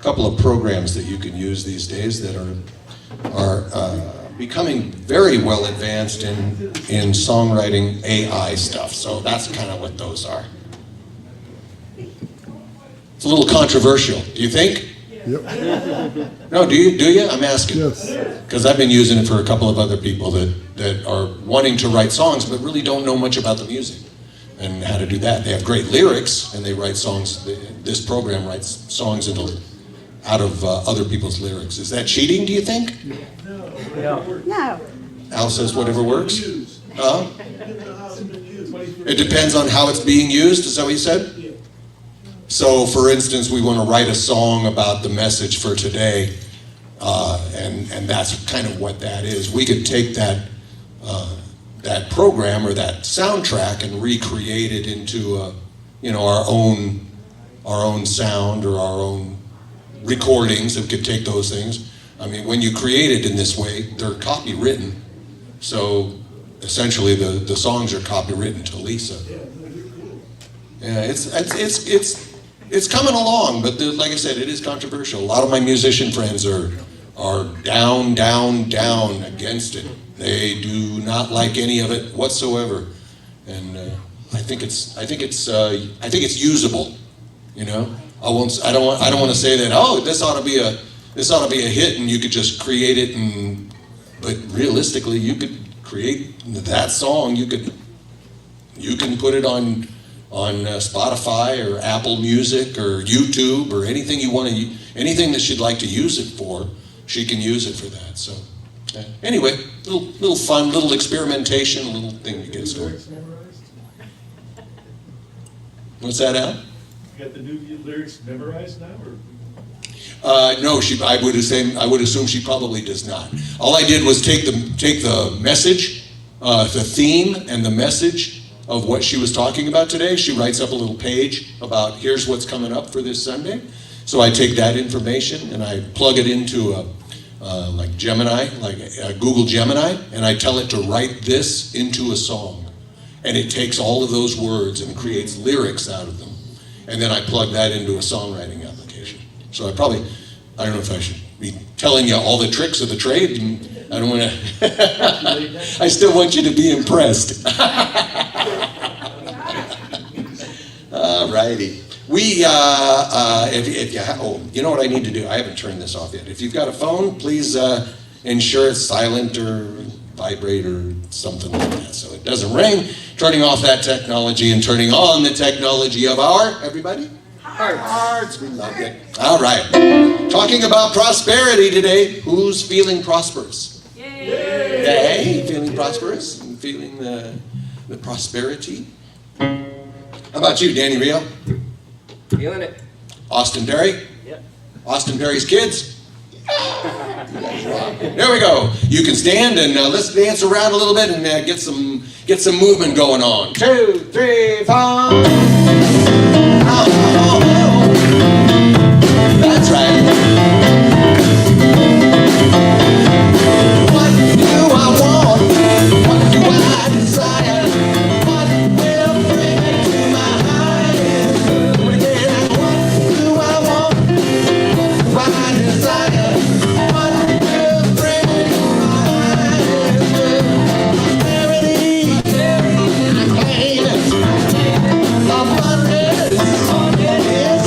couple of programs that you can use these days that are becoming very well advanced in songwriting AI stuff. So that's kind of what those are. It's a little controversial. Do you think? Yep. No, do you? I'm asking. Yes. Because I've been using it for a couple of other people that are wanting to write songs but really don't know much about the music and how to do that. They have great lyrics and they write songs. This program writes songs out of other people's lyrics. Is that cheating, do you think? No. Al says whatever works. It depends on how it's being used, is that what you said? So, for instance, we want to write a song about the message for today, and that's kind of what that is. We could take that program or that soundtrack and recreate it into our own sound or our own recordings. It could take those things. I mean, when you create it in this way, they're copywritten. So essentially, the songs are copywritten to Lisa. Yeah, it's coming along, but like I said, it is controversial. A lot of my musician friends are down against it. They do not like any of it whatsoever, and I think it's usable. You know, I don't want to say that. This ought to be a hit, and you could just create it. But realistically, you could create that song. You can put it on Spotify or Apple Music or YouTube or anything you want to, anything that she'd like to use it for, she can use it for that. So anyway, little fun, little experimentation, a little thing to get started. What's that, Al? You got the new lyrics memorized now, or? No, I would assume she probably does not. All I did was take the message, the theme and the message of what she was talking about today. She writes up a little page about here's what's coming up for this Sunday. So I take that information and I plug it into like Gemini, like Google Gemini, and I tell it to write this into a song. And it takes all of those words and creates lyrics out of them. And then I plug that into a songwriting application. So I don't know if I should be telling you all the tricks of the trade. And I don't want to, I still want you to be impressed. All righty. You know what I need to do? I haven't turned this off yet. If you've got a phone, please ensure it's silent or vibrate or something like that so it doesn't ring. Turning off that technology and turning on the technology of our, everybody? Hearts. We love it. All right. Talking about prosperity today. Who's feeling prosperous? Yay! Feeling prosperous and feeling the prosperity. How about you, Danny Rio? Feeling it. Austin Perry? Yep. Austin Perry's kids? There we go. You can stand and let's dance around a little bit and get some movement going on. 2, 3, 4. That's right. What do I want? What do I desire? What will bring me to my highest good? Again, what do I want? What do I desire? What will bring me to my highest good? Prosperity, I claim it. Abundance, yeah.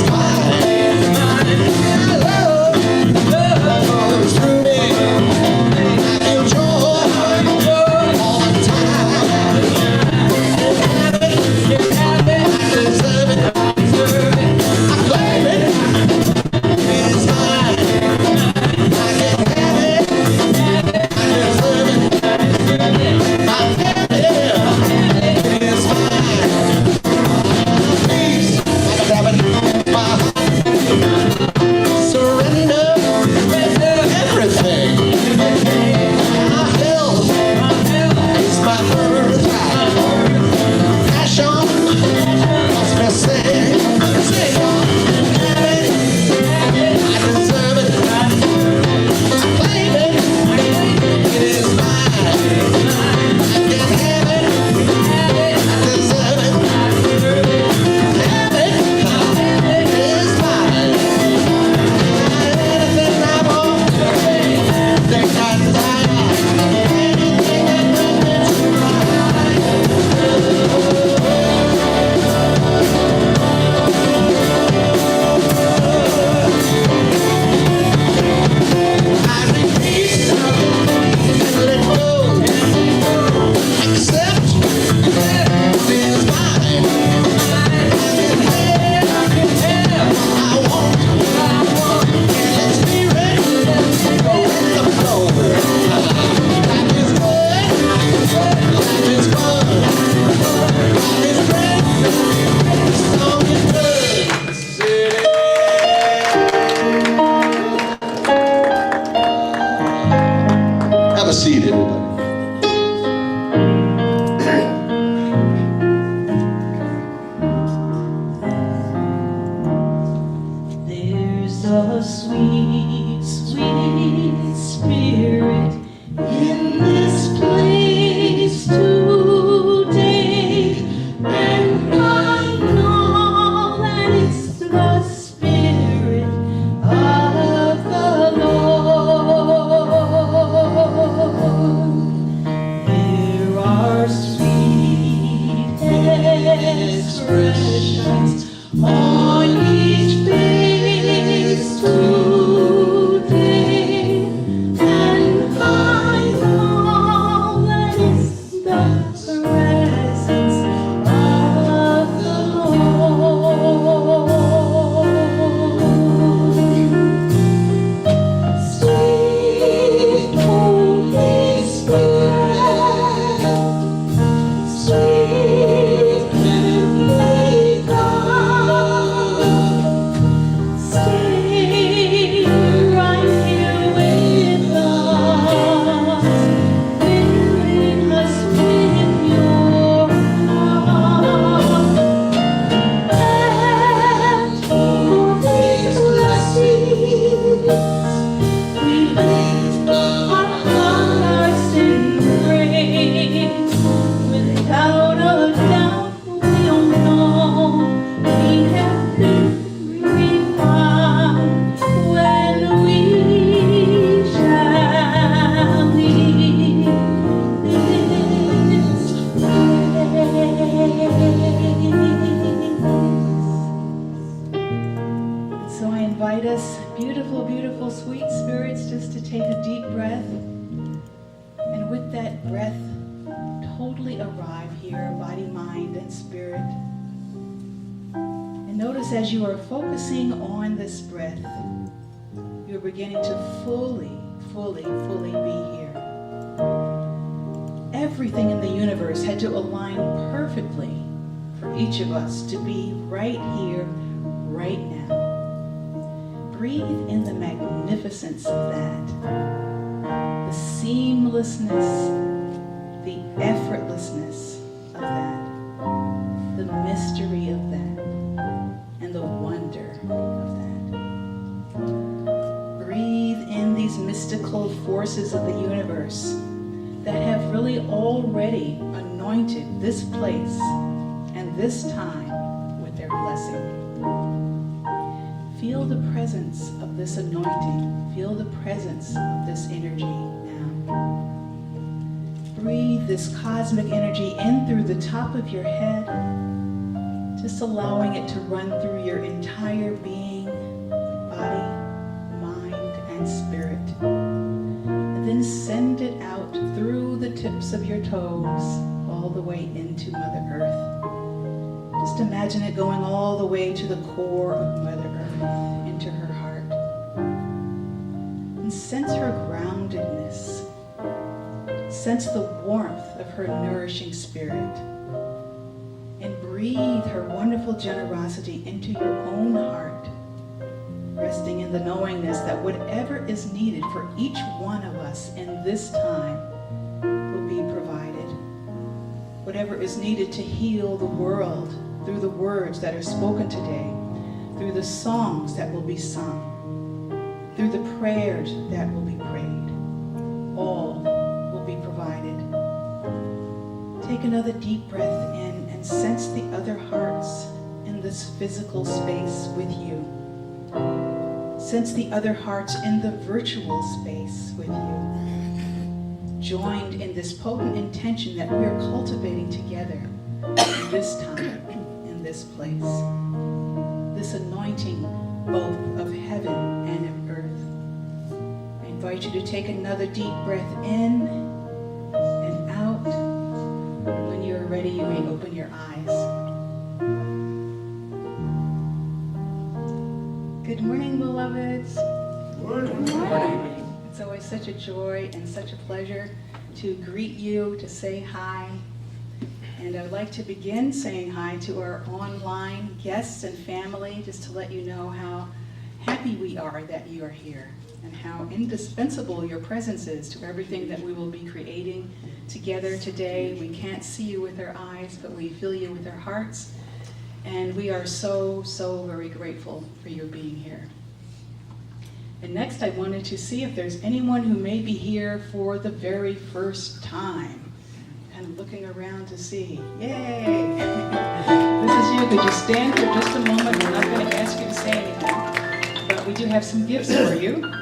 a sweet, sweet spirit in this place today, and I know that it's the Spirit of the Lord. There are sweet expressions on each face today, and I know that it's the presence of the Lord. Sweet Holy Spirit, sweet heavenly God, stay right here with us, filling us with your love, and for these blessings we lift our hearts in praise. Without a doubt, we'll know we have been refined when we shall leave this place. So I invite us, beautiful, beautiful, sweet spirits, just to take a deep breath, and with that breath, totally arrive here, body, mind, and spirit. And notice as you are focusing on this breath, you're beginning to fully, fully, fully be here. Everything in the universe had to align perfectly for each of us to be right here, right now. Breathe in the magnificence of that, the seamlessness, the effortlessness of that, the mystery of that, and the wonder of that. Breathe in these mystical forces of the universe that have really already anointed this place and this time with their blessing. Feel the presence of this anointing. Feel the presence of this energy now. Breathe this cosmic energy in through the top of your head, just allowing it to run through your entire being, body, mind, and spirit. And then send it out through the tips of your toes, all the way into Mother Earth. Just imagine it going all the way to the core of Mother Earth, into her heart. And sense her groundedness. Sense the warmth of her nourishing spirit. And breathe her wonderful generosity into your own heart, resting in the knowingness that whatever is needed for each one of us in this time will be provided. Whatever is needed to heal the world through the words that are spoken today, through the songs that will be sung, through the prayers that will be prayed, all will be provided. Take another deep breath in and sense the other hearts in this physical space with you. Sense the other hearts in the virtual space with you. Joined in this potent intention that we are cultivating together this time, in this place. This anointing both of heaven and of earth. I invite you to take another deep breath in and out. When you're ready, you may open your eyes. Good morning, beloveds. Good morning. It's always such a joy and such a pleasure to greet you, to say hi. And I'd like to begin saying hi to our online guests and family, just to let you know how happy we are that you are here and how indispensable your presence is to everything that we will be creating together today. We can't see you with our eyes, but we feel you with our hearts. And we are so, so very grateful for your being here. And next I wanted to see if there's anyone who may be here for the very first time. Kind of looking around to see. Yay! This is you. Could you stand for just a moment? We're not going to ask you to say anything, but we do have some gifts for you.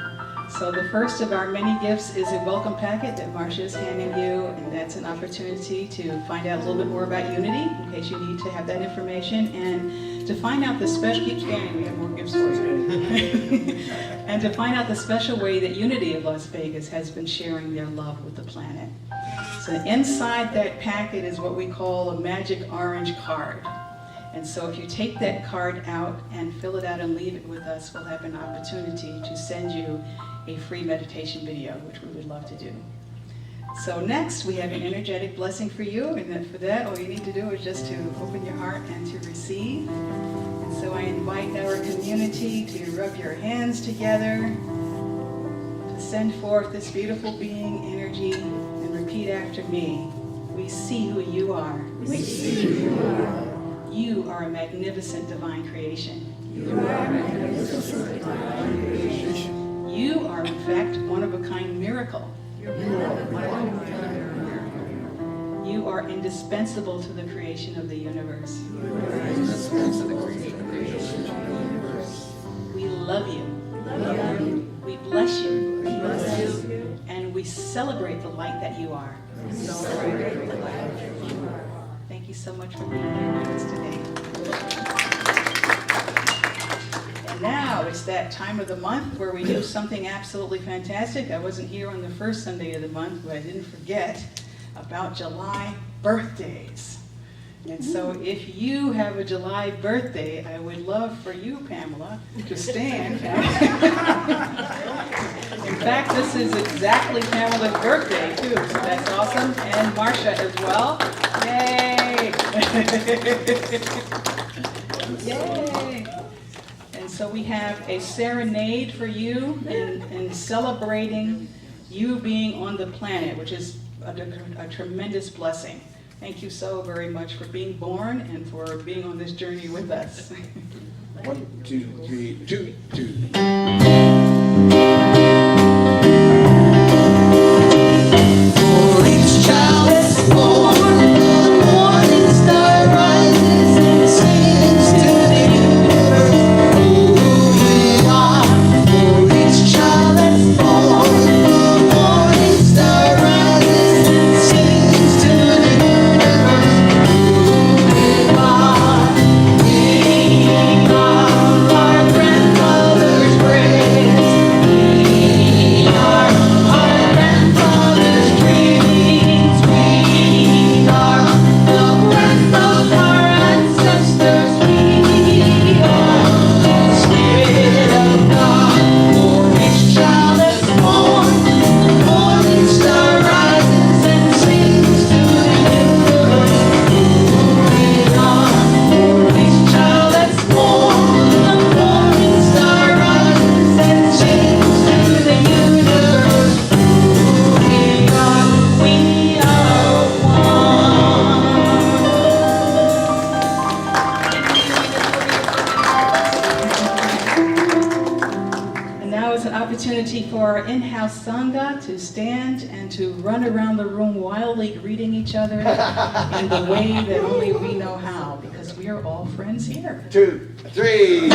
So the first of our many gifts is a welcome packet that Marcia is handing you, and that's an opportunity to find out a little bit more about Unity, in case you need to have that information, and to find out the special, keep scanning, we have more gifts for you. And to find out the special way that Unity of Las Vegas has been sharing their love with the planet. So inside that packet is what we call a magic orange card. And so if you take that card out and fill it out and leave it with us, we'll have an opportunity to send you a free meditation video, which we would love to do. So next, we have an energetic blessing for you, and then for that, all you need to do is just to open your heart and to receive. And so I invite our community to rub your hands together, to send forth this beautiful being energy, and repeat after me. We see who you are. We see who you are. You are a magnificent divine creation. You are a magnificent divine creation. You are, in fact, one-of-a-kind miracle. You are indispensable to the creation of the universe. We love you. We bless you. And we celebrate the light that you are. Thank you so much for being here with us today. Now it's that time of the month where we do something absolutely fantastic. I wasn't here on the first Sunday of the month, but I didn't forget about July birthdays. And so if you have a July birthday, I would love for you, Pamela, to stand. In fact, this is exactly Pamela's birthday, too, so that's awesome. And Marcia as well. Yay! Yay! So we have a serenade for you in celebrating you being on the planet, which is a tremendous blessing. Thank you so very much for being born and for being on this journey with us. 1, 2, 3, 2, 2. For each child that's born, the morning star rises and sings to the universe. For our in-house Sangha to stand and to run around the room wildly greeting each other in the way that only we know how, because we are all friends here. 2, 3.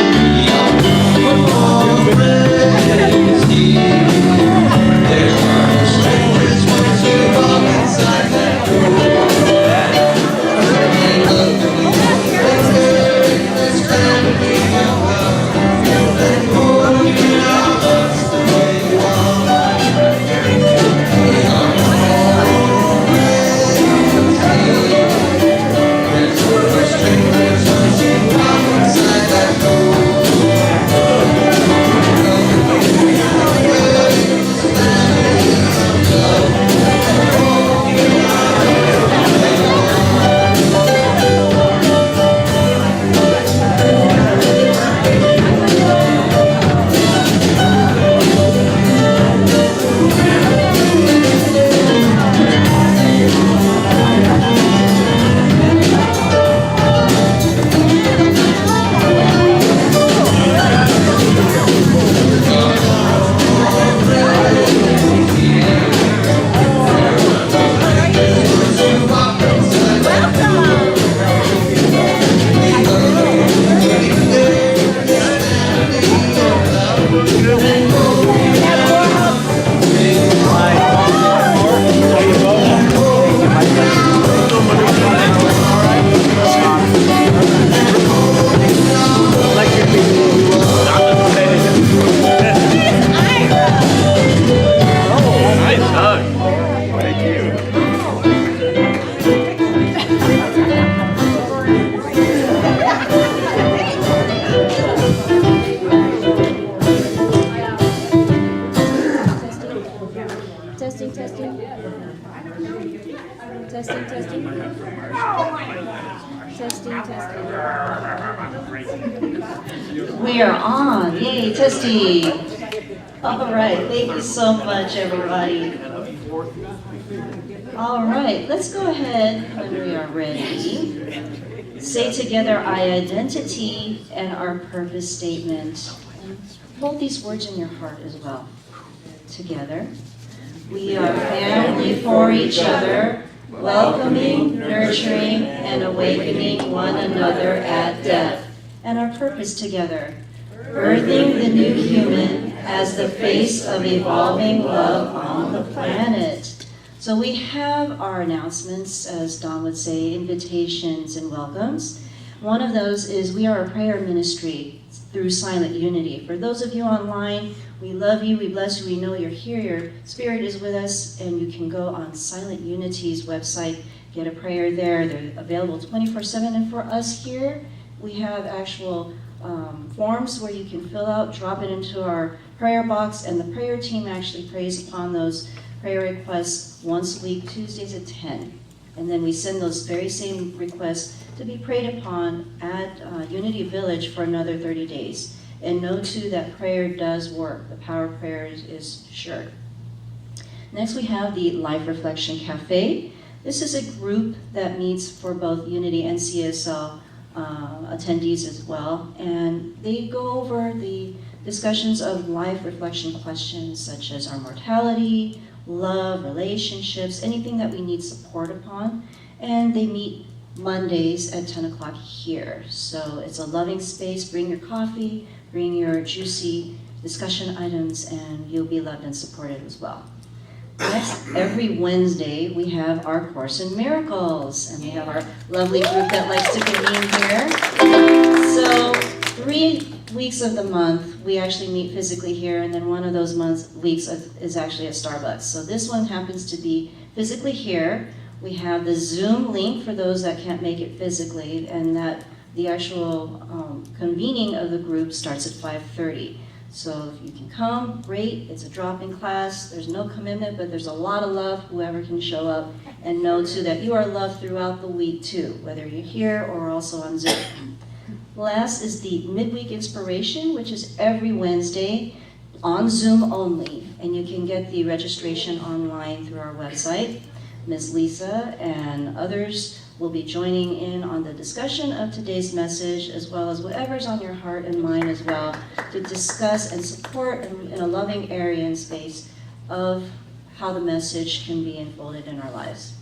testing. Testing, testing. Testing, testing. We are on. Yay, testing. All right, thank you so much, everybody. All right, let's go ahead when we are ready. Say together, I identity and our purpose statement. And hold these words in your heart as well. Together. We are family for each other, welcoming, nurturing, and awakening one another at death. And our purpose together. Birthing the new human as the face of evolving love on the planet. So we have our announcements, as Don would say, invitations and welcomes. One of those is we are a prayer ministry through Silent Unity. For those of you online, we love you, we bless you, we know you're here, your spirit is with us, and you can go on Silent Unity's website, get a prayer there. They're available 24/7. And for us here, we have actual forms where you can fill out, drop it into our prayer box, and the prayer team actually prays upon those prayer requests once a week, Tuesdays at 10. And then we send those very same requests to be prayed upon at Unity Village for another 30 days. And know too that prayer does work. The power of prayer is sure. Next we have the Life Reflection Cafe. This is a group that meets for both Unity and CSL attendees as well. And they go over the discussions of life reflection questions such as our mortality, love, relationships, anything that we need support upon. And they meet Mondays at 10 o'clock here. So it's a loving space. Bring your coffee, bring your juicy discussion items, and you'll be loved and supported as well. Next, every Wednesday, we have our Course in Miracles, and we have our lovely group that likes to convene here. So 3 weeks of the month, we actually meet physically here, and then one of those weeks is actually at Starbucks. So this one happens to be physically here. We have the Zoom link for those that can't make it physically, and that the actual convening of the group starts at 5:30. So if you can come, great. It's a drop-in class. There's no commitment, but there's a lot of love, whoever can show up. And know too that you are loved throughout the week too, whether you're here or also on Zoom. Last is the midweek inspiration, which is every Wednesday on Zoom only. And you can get the registration online through our website. Ms. Lisa and others will be joining in on the discussion of today's message, as well as whatever's on your heart and mind as well, to discuss and support in a loving area and space of how the message can be unfolded in our lives.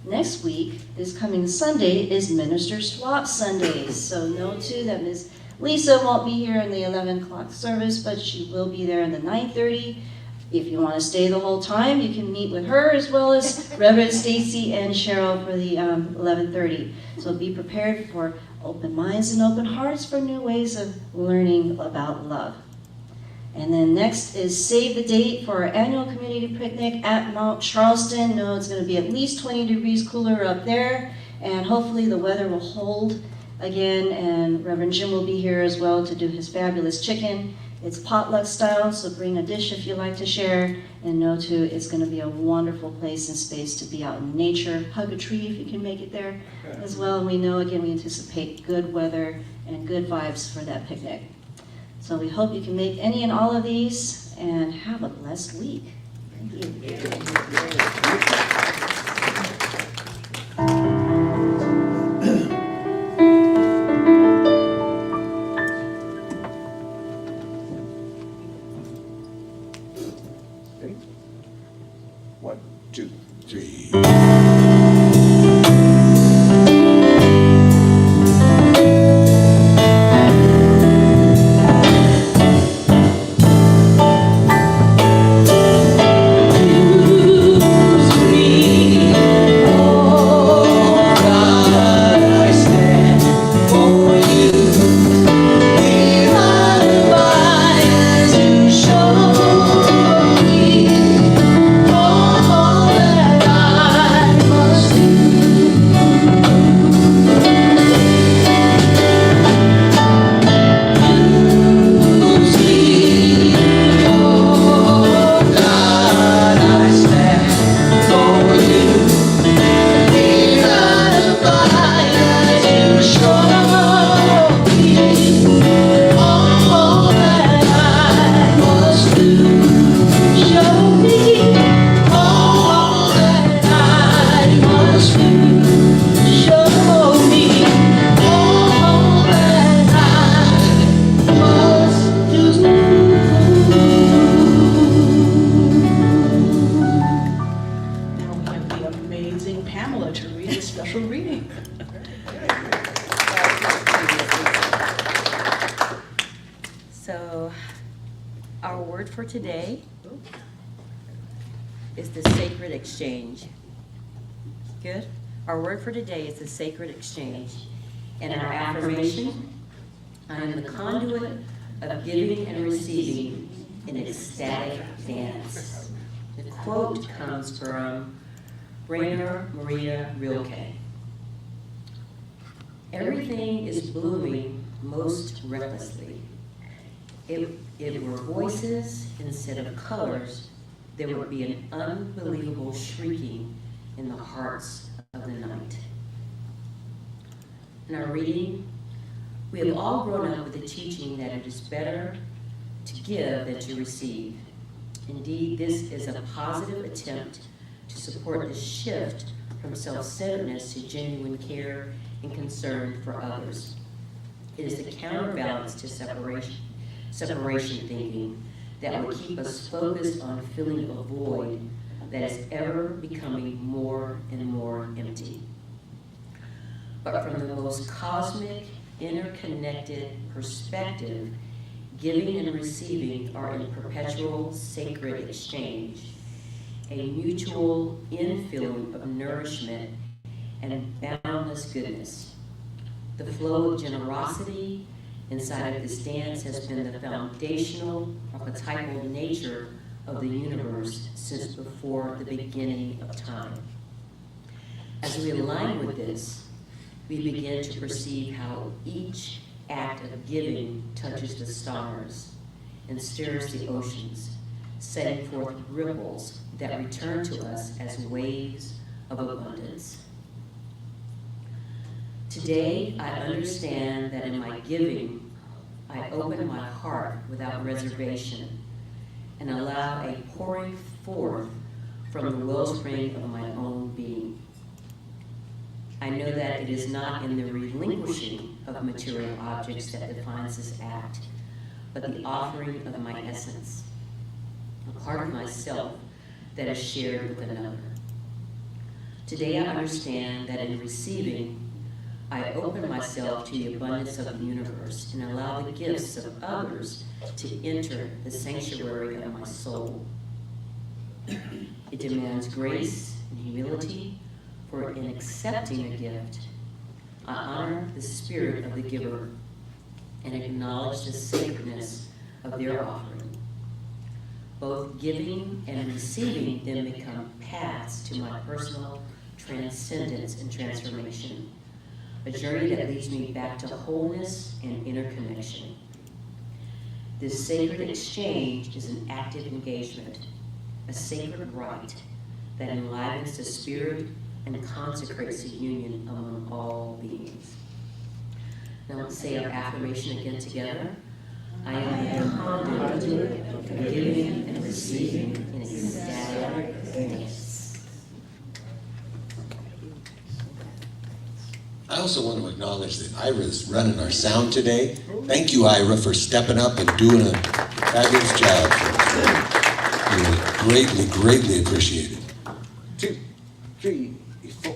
Next week, this coming Sunday, is Minister Swap Sundays. So know too that Ms. Lisa won't be here in the 11 o'clock service, but she will be there in the 9:30. If you want to stay the whole time, you can meet with her as well as Reverend Stacy and Cheryl for the 11:30. So be prepared for open minds and open hearts for new ways of learning about love. And then next is save the date for our annual community picnic at Mount Charleston. No, it's going to be at least 20 degrees cooler up there, and hopefully the weather will hold again, and Reverend Jim will be here as well to do his fabulous chicken. It's potluck style, so bring a dish if you like to share, and know too it's going to be a wonderful place and space to be out in nature. Hug a tree if you can make it there as well. And we know, again, we anticipate good weather and good vibes for that picnic. So we hope you can make any and all of these, and have a blessed week. Thank you. One, two, three. Show me all that I Our word for today is the sacred exchange. Good? Our word for today is the sacred exchange. And our affirmation, I am the conduit of giving and receiving in ecstatic dance. The quote comes from Rainer Maria Rilke. Everything is blooming most recklessly. If it were voices instead of colors, there would be an unbelievable shrieking in the hearts of the night. In our reading, we have all grown up with the teaching that it is better to give than to receive. Indeed, this is a positive attempt to support the shift from self-centeredness to genuine care and concern for others. It is the counterbalance to separation thinking that will keep us focused on filling a void that is ever becoming more and more empty. But from the most cosmic, interconnected perspective, giving and receiving are in perpetual sacred exchange, a mutual infilling of nourishment and boundless goodness. The flow of generosity inside of this dance has been the foundational, archetypal nature of the universe since before the beginning of time. As we align with this, we begin to perceive how each act of giving touches the stars and stirs the oceans, setting forth ripples that return to us as waves of abundance. Today, I understand that in my giving, I open my heart without reservation and allow a pouring forth from the wellspring of my own being. I know that it is not in the relinquishing of material objects that defines this act, but the offering of my essence, a part of myself that is shared with another. Today I understand that in receiving, I open myself to the abundance of the universe and allow the gifts of others to enter the sanctuary of my soul. It demands grace and humility, for in accepting a gift, I honor the spirit of the giver and acknowledge the sacredness of their offering. Both giving and receiving then become paths to my personal transcendence and transformation, a journey that leads me back to wholeness and interconnection. This sacred exchange is an active engagement, a sacred rite that enlivens the spirit and consecrates the union among all beings. Now let's say our affirmation again together. I am the conduit of giving and receiving in ecstatic dance. I also want to acknowledge that Ira's running our sound today. Thank you, Ira, for stepping up and doing a fabulous job. Greatly, greatly appreciated. 2, 3, 4.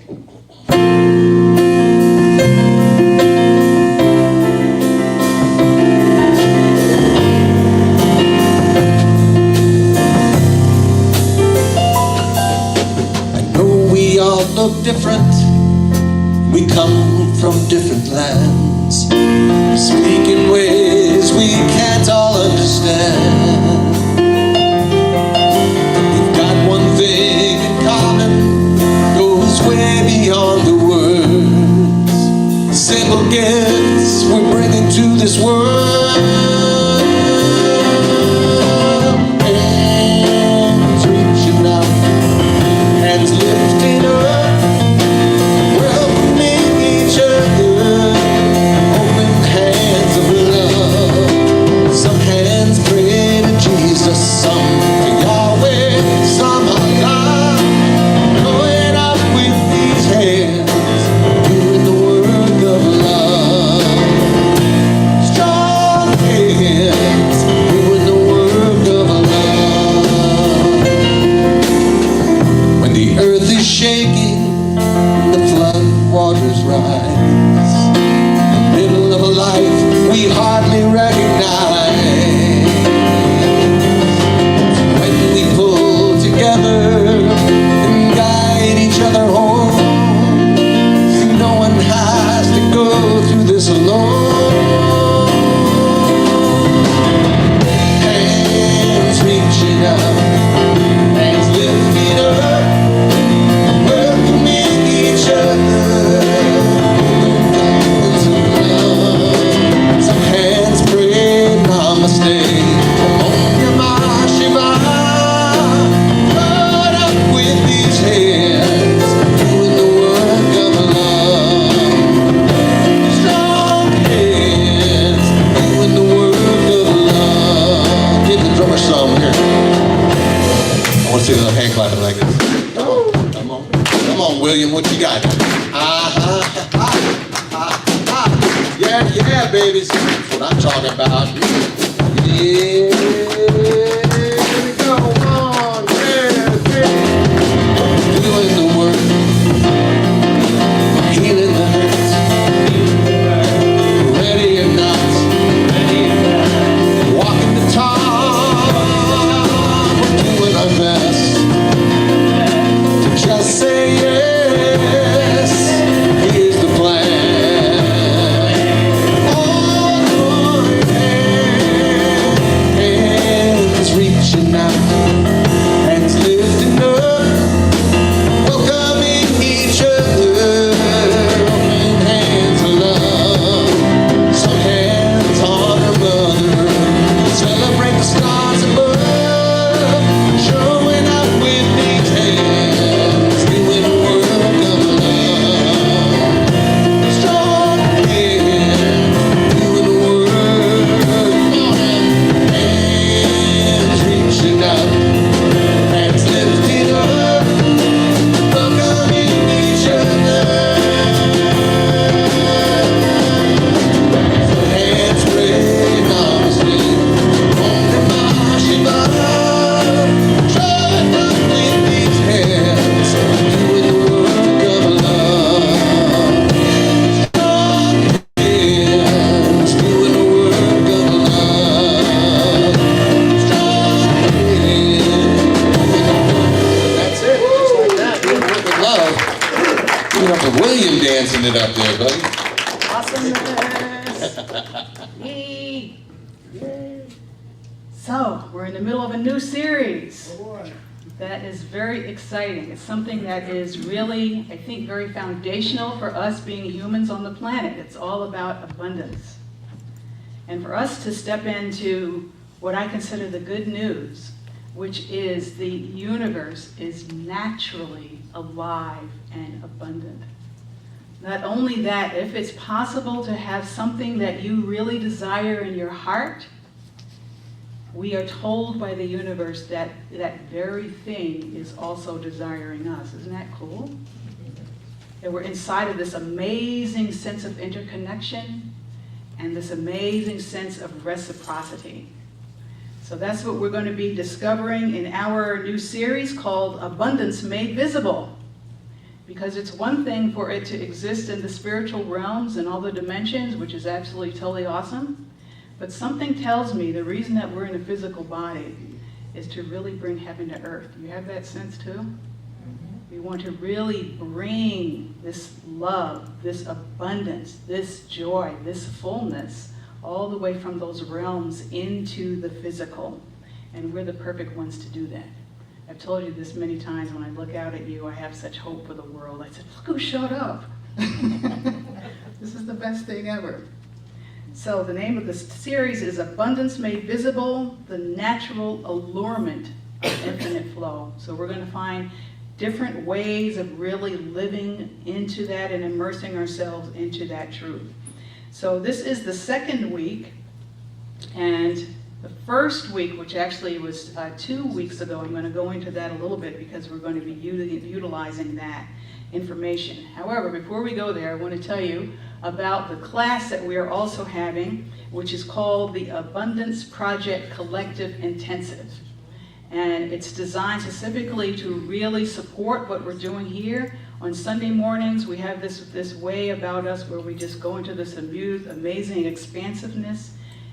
I know we all look different. We come from different lands. We speak in ways we can't all understand. We've got one thing in common, goes way beyond the words. Simple gifts we're bringing to this world. Hands reaching out, hands lifting up. Strong push some here. I want to see the hand clapping like this. Come on, come on, William, what you got? Yeah, yeah, babies. That's what I'm talking about. Yeah, go on, yeah, yeah. Doing the work, healing the hurts. Ready or not, walking the talk. We're doing our best to just say yes. Here's the plan. All my hands reaching out, hands lifting up, welcoming each other, open hands of love. Some hands on our mother, celebrate the stars above, showing up with these hands, doing the work of love. Strong hands, doing the work on them. Hands reaching out, hands lifted up, welcoming each other. Hands praying honestly, on the marching up, showing up with these hands, doing the work of love. Strong hands, doing the work of love. Strong hands. That's it, just like that, doing the work of love. Give it up for William dancing it up there, buddy. Yay. So, we're in the middle of a new series. That is very exciting. It's something that is really, I think, very foundational for us being humans on the planet. It's all about abundance. And for us to step into what I consider the good news, which is the universe is naturally alive and abundant. Not only that, if it's possible to have something that you really desire in your heart, we are told by the universe that that very thing is also desiring us. Isn't that cool? That we're inside of this amazing sense of interconnection and this amazing sense of reciprocity. So that's what we're going to be discovering in our new series called Abundance Made Visible. Because it's one thing for it to exist in the spiritual realms and all the dimensions, which is absolutely totally awesome. But something tells me the reason that we're in a physical body is to really bring heaven to earth. Do you have that sense too? We want to really bring this love, this abundance, this joy, this fullness, all the way from those realms into the physical. And we're the perfect ones to do that. I've told you this many times. When I look out at you, I have such hope for the world. I said, look who showed up. This is the best thing ever. So the name of this series is Abundance Made Visible, the Natural Allurement of Infinite Flow. So we're going to find different ways of really living into that and immersing ourselves into that truth. So this is the second week, and the first week, which actually was 2 weeks ago, I'm going to go into that a little bit because we're going to be utilizing that information. However, before we go there, I want to tell you about the class that we are also having, which is called the Abundance Project Collective Intensive. And it's designed specifically to really support what we're doing here. On Sunday mornings, we have this way about us where we just go into this amazing expansiveness,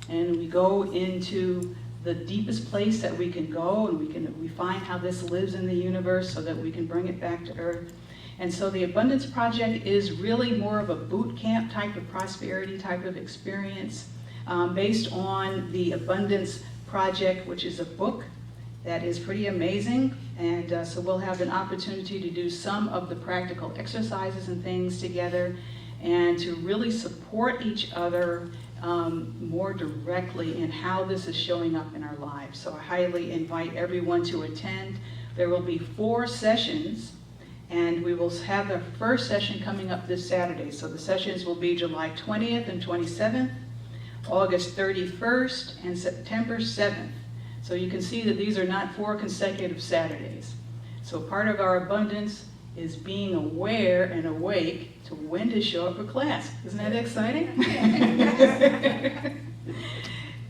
and we go into the deepest place that we can go, and we find how this lives in the universe so that we can bring it back to earth. And so the Abundance Project is really more of a boot camp type of prosperity type of experience based on the Abundance Project, which is a book that is pretty amazing. And so we'll have an opportunity to do some of the practical exercises and things together and to really support each other more directly in how this is showing up in our lives. So I highly invite everyone to attend. There will be 4 sessions, and we will have the first session coming up this Saturday. So the sessions will be July 20th and 27th, August 31st, and September 7th. So you can see that these are not 4 consecutive Saturdays. So part of our abundance is being aware and awake to when to show up for class. Isn't that exciting?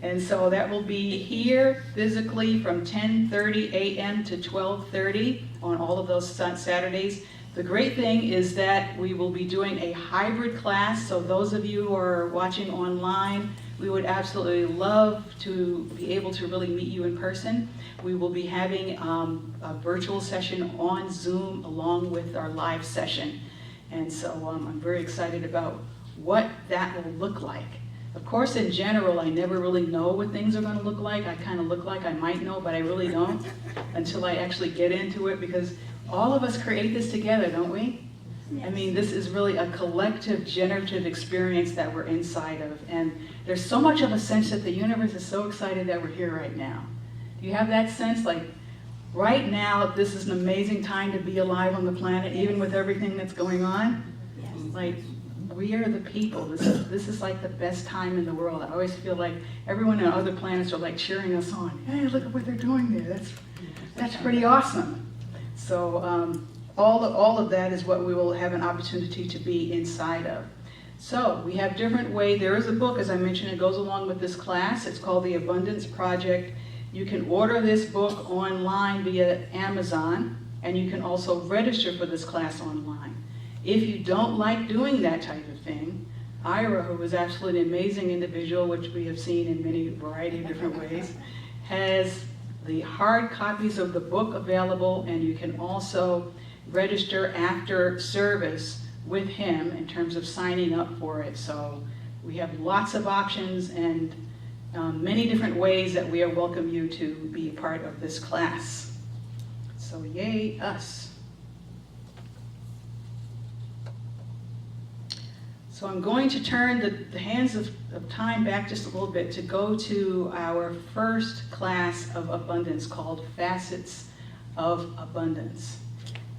And so that will be here physically from 10:30 a.m. to 12:30 on all of those Saturdays. The great thing is that we will be doing a hybrid class, so those of you who are watching online, we would absolutely love to be able to really meet you in person. We will be having a virtual session on Zoom along with our live session. And so I'm very excited about what that will look like. Of course, in general, I never really know what things are going to look like. I kind of look like I might know, but I really don't until I actually get into it, because all of us create this together, don't we? Yes. I mean, this is really a collective generative experience that we're inside of. And there's so much of a sense that the universe is so excited that we're here right now. Do you have that sense? Like, right now, this is an amazing time to be alive on the planet, even with everything that's going on. Yes. Like, we are the people. This is like the best time in the world. I always feel like everyone on other planets are like cheering us on. Hey, look at what they're doing there. That's pretty awesome. So all of that is what we will have an opportunity to be inside of. So we have different ways. There is a book, as I mentioned, it goes along with this class. It's called The Abundance Project. You can order this book online via Amazon, and you can also register for this class online. If you don't like doing that type of thing, Ira, who is absolutely an amazing individual, which we have seen in many variety of different ways, has the hard copies of the book available, and you can also register after service with him in terms of signing up for it. So we have lots of options and many different ways that we welcome you to be a part of this class. So yay us. So I'm going to turn the hands of time back just a little bit to go to our first class of abundance called Facets of Abundance.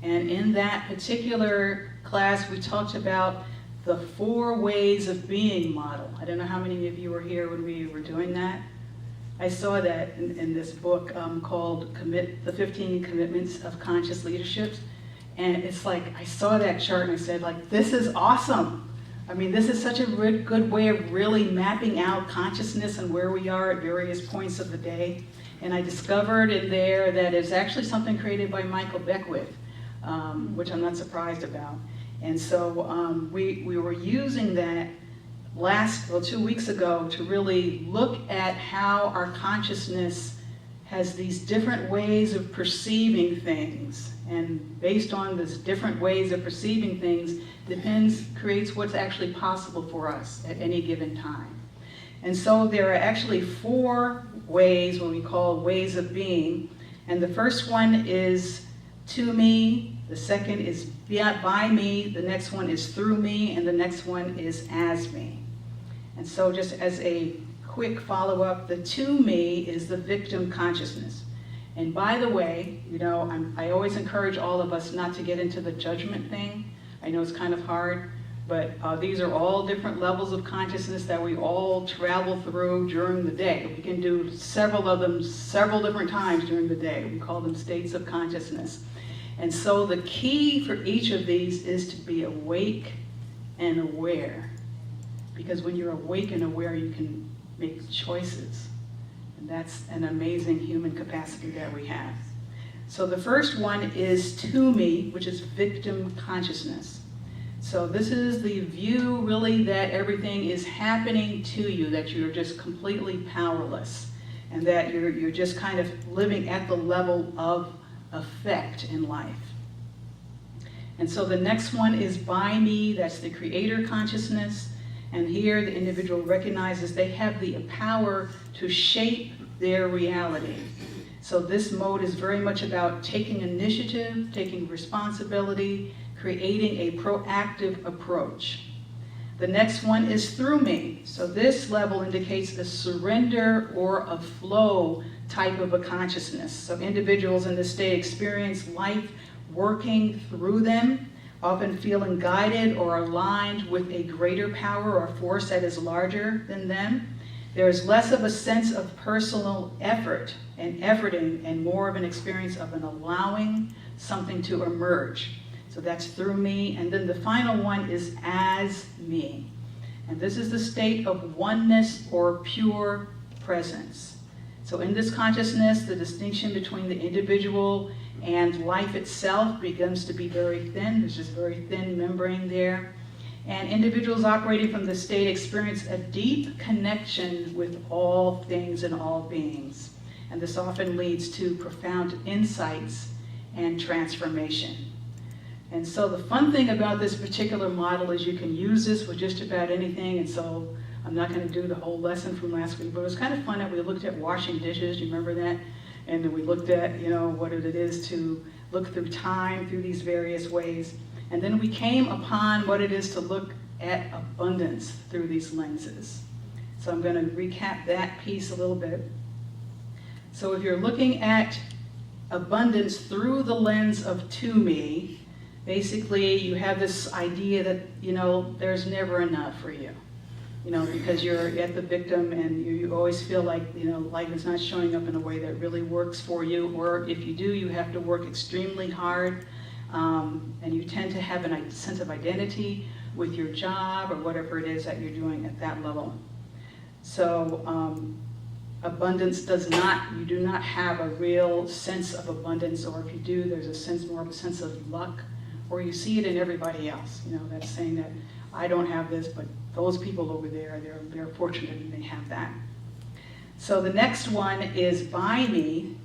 And in that particular class, we talked about the 4 ways of being model. I don't know how many of you were here when we were doing that. I saw that in this book called The 15 Commitments of Conscious Leadership. And it's like, I saw that chart and I said, like, this is awesome. I mean, this is such a good way of really mapping out consciousness and where we are at various points of the day. And I discovered in there that it's actually something created by Michael Beckwith, which I'm not surprised about. And so we were using that 2 weeks ago to really look at how our consciousness has these different ways of perceiving things. And based on these different ways of perceiving things, creates what's actually possible for us at any given time. And so there are actually 4 ways, what we call ways of being. And the first one is to me, the second is by me, the next one is through me, and the next one is as me. And so just as a quick follow-up, the to me is the victim consciousness. And by the way, you know, I always encourage all of us not to get into the judgment thing. I know it's kind of hard, but these are all different levels of consciousness that we all travel through during the day. We can do several of them several different times during the day. We call them states of consciousness. And so the key for each of these is to be awake and aware. Because when you're awake and aware, you can make choices. And that's an amazing human capacity that we have. So the first one is to me, which is victim consciousness. So this is the view really that everything is happening to you, that you're just completely powerless, and that you're just kind of living at the level of effect in life. And so the next one is by me, that's the creator consciousness. And here the individual recognizes they have the power to shape their reality. So this mode is very much about taking initiative, taking responsibility, creating a proactive approach. The next one is through me. So this level indicates a surrender or a flow type of a consciousness. So individuals in this state experience life working through them, often feeling guided or aligned with a greater power or force that is larger than them. There is less of a sense of personal effort and efforting and more of an experience of an allowing something to emerge. So that's through me. And then the final one is as me. And this is the state of oneness or pure presence. So in this consciousness, the distinction between the individual and life itself begins to be very thin. There's just very thin membrane there. And individuals operating from this state experience a deep connection with all things and all beings. And this often leads to profound insights and transformation. And so the fun thing about this particular model is you can use this with just about anything. And so I'm not going to do the whole lesson from last week, but it was kind of fun that we looked at washing dishes. You remember that? And then we looked at, what it is to look through time through these various ways. And then we came upon what it is to look at abundance through these lenses. So I'm going to recap that piece a little bit. So if you're looking at abundance through the lens of to me, basically you have this idea that, there's never enough for you. Because you're at the victim and you always feel like, life is not showing up in a way that really works for you. Or if you do, you have to work extremely hard. And you tend to have a sense of identity with your job or whatever it is that you're doing at that level. So abundance you do not have a real sense of abundance, or if you do, there's more of a sense of luck, or you see it in everybody else. That's saying that I don't have this, but those people over there, they're fortunate and they have that. So the next one is by me.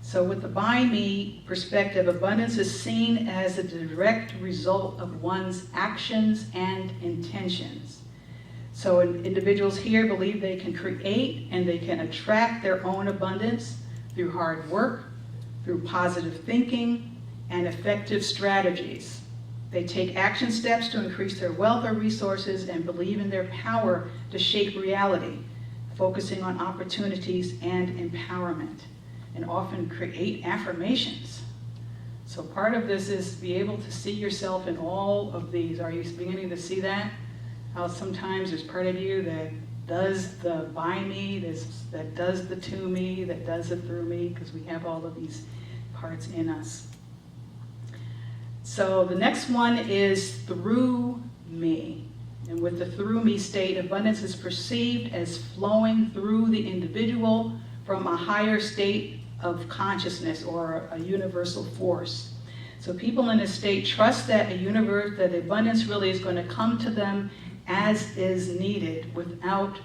So with the by me perspective, abundance is seen as a direct result of one's actions and intentions. So individuals here believe they can create and they can attract their own abundance through hard work, through positive thinking, and effective strategies. They take action steps to increase their wealth or resources and believe in their power to shape reality, focusing on opportunities and empowerment, and often create affirmations. So part of this is to be able to see yourself in all of these. Are you beginning to see that? How sometimes there's part of you that does the by me, that does the to me, that does it through me, because we have all of these parts in us. So the next one is through me. And with the through me state, abundance is perceived as flowing through the individual from a higher state of consciousness or a universal force. So people in this state trust that that abundance really is going to come to them as is needed without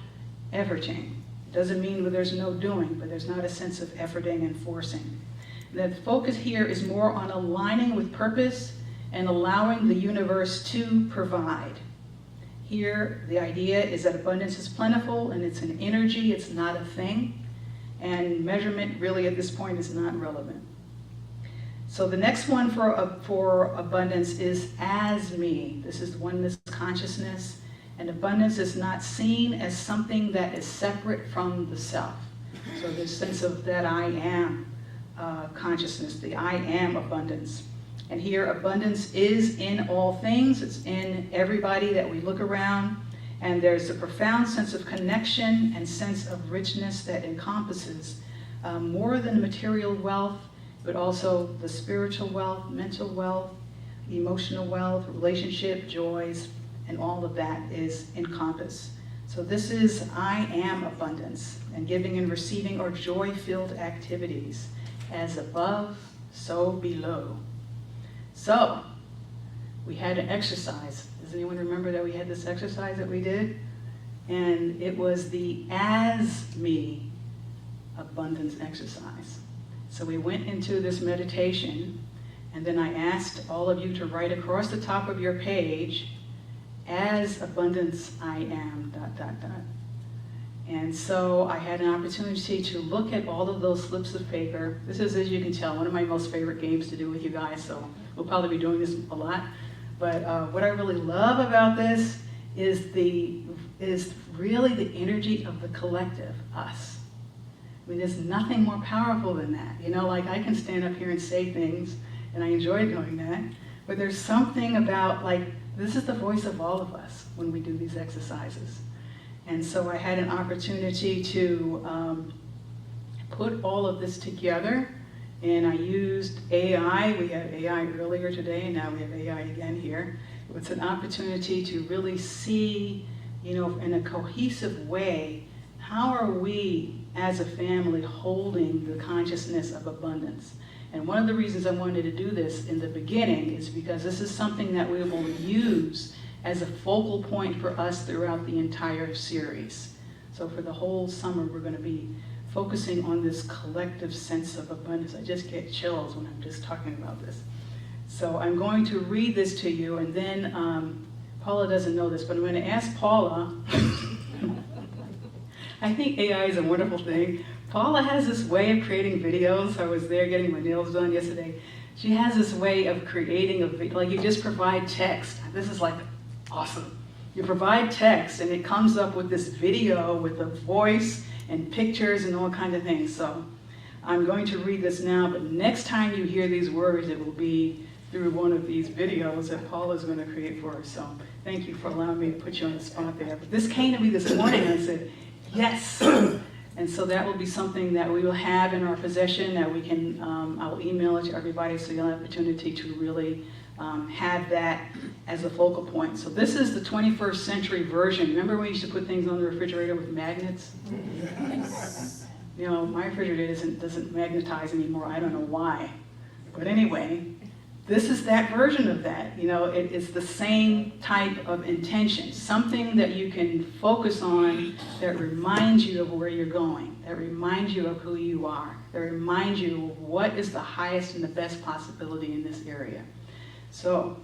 efforting. It doesn't mean that there's no doing, but there's not a sense of efforting and forcing. The focus here is more on aligning with purpose and allowing the universe to provide. Here, the idea is that abundance is plentiful and it's an energy, it's not a thing. And measurement really at this point is not relevant. So the next one for abundance is as me. This is oneness consciousness. And abundance is not seen as something that is separate from the self. So this sense of that I am consciousness, the I am abundance. And here abundance is in all things. It's in everybody that we look around. And there's a profound sense of connection and sense of richness that encompasses more than material wealth, but also the spiritual wealth, mental wealth, emotional wealth, relationship, joys, and all of that is encompassed. So this is I am abundance, and giving and receiving are joy-filled activities, as above, so below. So, we had an exercise. Does anyone remember that we had this exercise that we did? And it was the as me abundance exercise. So we went into this meditation, and then I asked all of you to write across the top of your page, as abundance I am, ... And so I had an opportunity to look at all of those slips of paper. This is, as you can tell, one of my most favorite games to do with you guys, so we'll probably be doing this a lot. But what I really love about this is really the energy of the collective, us. I mean, there's nothing more powerful than that. Like I can stand up here and say things, and I enjoy doing that. But there's something about, like, this is the voice of all of us when we do these exercises. And so I had an opportunity to put all of this together, and I used AI. We had AI earlier today, and now we have AI again here. It's an opportunity to really see, you know, in a cohesive way, how are we as a family holding the consciousness of abundance? And one of the reasons I wanted to do this in the beginning is because this is something that we will use as a focal point for us throughout the entire series. So for the whole summer, we're going to be focusing on this collective sense of abundance. I just get chills when I'm just talking about this. So I'm going to read this to you, and then Paula doesn't know this, but I'm going to ask Paula. I think AI is a wonderful thing. Paula has this way of creating videos. I was there getting my nails done yesterday. She has this way of creating a video, like you just provide text. This is like awesome. You provide text and it comes up with this video with a voice and pictures and all kinds of things. So I'm going to read this now, but next time you hear these words, it will be through one of these videos that Paula's going to create for us. So thank you for allowing me to put you on the spot there. But this came to me this morning and I said, yes. And so that will be something that we will have in our possession that we can, I'll email it to everybody so you'll have an opportunity to really have that as a focal point. So this is the 21st century version. Remember when we used to put things on the refrigerator with magnets? You know, my refrigerator doesn't magnetize anymore. I don't know why. But anyway, this is that version of that. You know, it's the same type of intention, something that you can focus on that reminds you of where you're going, that reminds you of who you are, that reminds you of what is the highest and the best possibility in this area. So,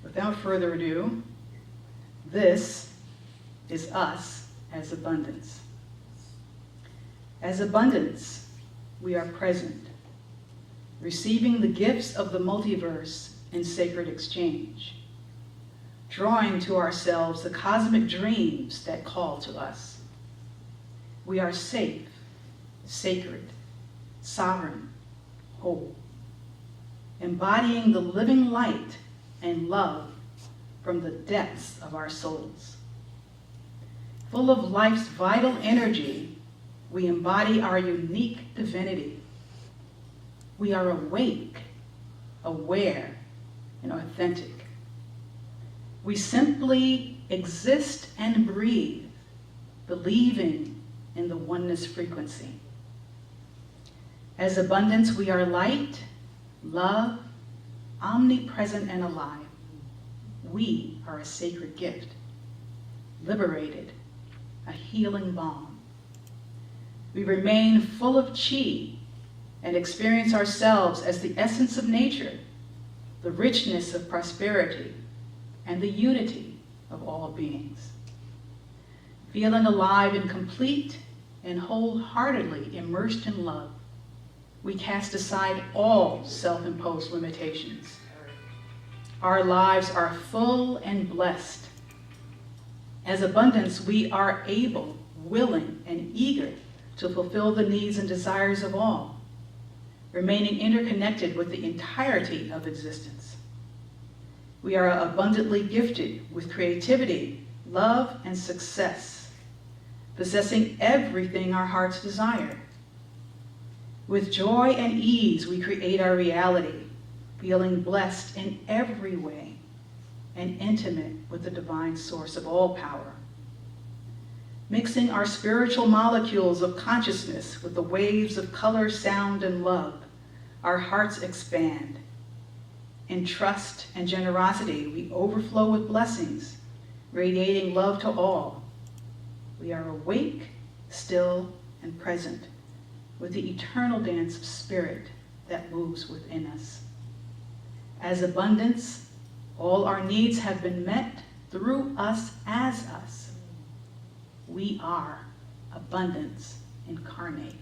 without further ado, this is us as abundance. As abundance, we are present, receiving the gifts of the multiverse in sacred exchange, drawing to ourselves the cosmic dreams that call to us. We are safe, sacred, sovereign, whole, embodying the living light and love from the depths of our souls. Full of life's vital energy, we embody our unique divinity. We are awake, aware, and authentic. We simply exist and breathe, believing in the oneness frequency. As abundance, we are light, love, omnipresent and alive. We are a sacred gift, liberated, a healing balm. We remain full of chi and experience ourselves as the essence of nature, the richness of prosperity, and the unity of all beings. Feeling alive and complete and wholeheartedly immersed in love, we cast aside all self-imposed limitations. Our lives are full and blessed. As abundance, we are able, willing, and eager to fulfill the needs and desires of all, remaining interconnected with the entirety of existence. We are abundantly gifted with creativity, love, and success, possessing everything our hearts desire. With joy and ease, we create our reality, feeling blessed in every way and intimate with the divine source of all power. Mixing our spiritual molecules of consciousness with the waves of color, sound, and love, our hearts expand. In trust and generosity, we overflow with blessings, radiating love to all. We are awake, still, and present with the eternal dance of spirit that moves within us. As abundance, all our needs have been met through us as us. We are abundance incarnate.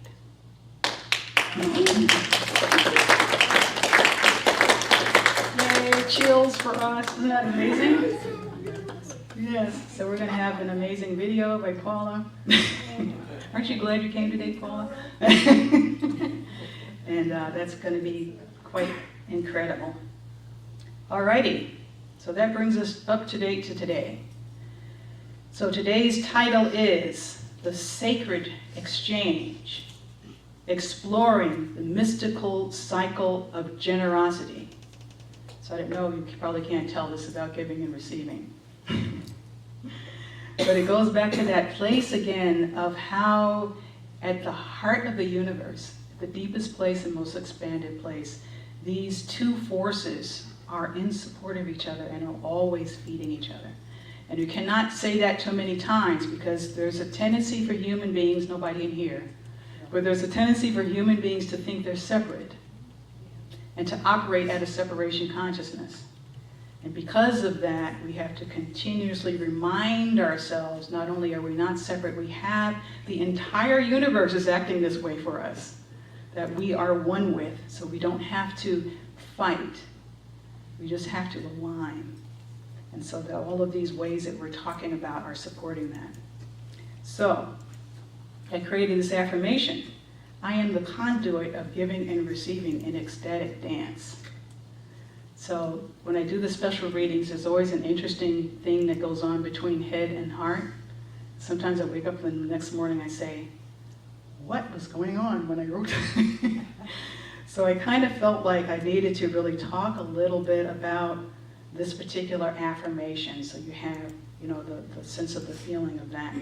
Yay, chills for us. Isn't that amazing? Yes, so we're going to have an amazing video by Paula. Aren't you glad you came today, Paula? And that's going to be quite incredible. Alrighty, so that brings us up to date to today. So today's title is The Sacred Exchange, Exploring the Mystical Cycle of Generosity. So I don't know, you probably can't tell this about giving and receiving. But it goes back to that place again of how at the heart of the universe, the deepest place and most expanded place, these two forces are in support of each other and are always feeding each other. And you cannot say that too many times because there's a tendency for human beings, nobody in here, but there's a tendency for human beings to think they're separate and to operate at a separation consciousness. And because of that, we have to continuously remind ourselves, not only are we not separate, we have the entire universe is acting this way for us, that we are one with, so we don't have to fight. We just have to align. And so that all of these ways that we're talking about are supporting that. So, I created this affirmation. I am the conduit of giving and receiving in ecstatic dance. So when I do the special readings, there's always an interesting thing that goes on between head and heart. Sometimes I wake up and the next morning I say, what was going on when I wrote that? So I kind of felt like I needed to really talk a little bit about this particular affirmation so you have, the sense of the feeling of that.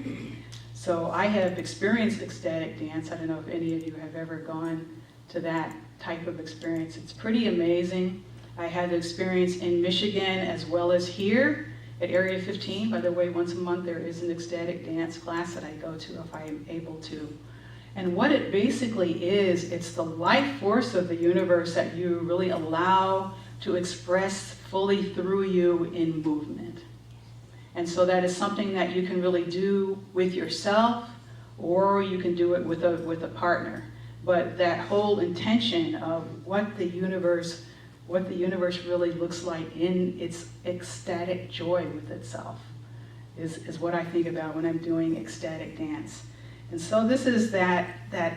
So I have experienced ecstatic dance. I don't know if any of you have ever gone to that type of experience. It's pretty amazing. I had the experience in Michigan as well as here at Area 15. By the way, once a month there is an ecstatic dance class that I go to if I'm able to. And what it basically is, it's the life force of the universe that you really allow to express fully through you in movement. And so that is something that you can really do with yourself, or you can do it with a partner. But that whole intention of what the universe really looks like in its ecstatic joy with itself is what I think about when I'm doing ecstatic dance. And so this is that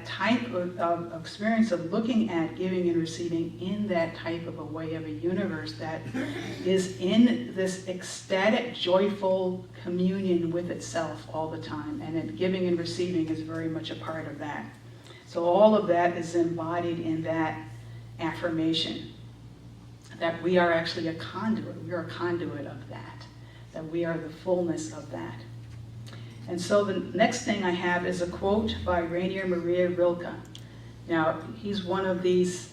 type of experience of looking at giving and receiving in that type of a way of a universe that is in this ecstatic, joyful communion with itself all the time. And then giving and receiving is very much a part of that. So all of that is embodied in that affirmation, that we are actually a conduit. We are a conduit of that we are the fullness of that. And so the next thing I have is a quote by Rainier Maria Rilke. Now, he's one of these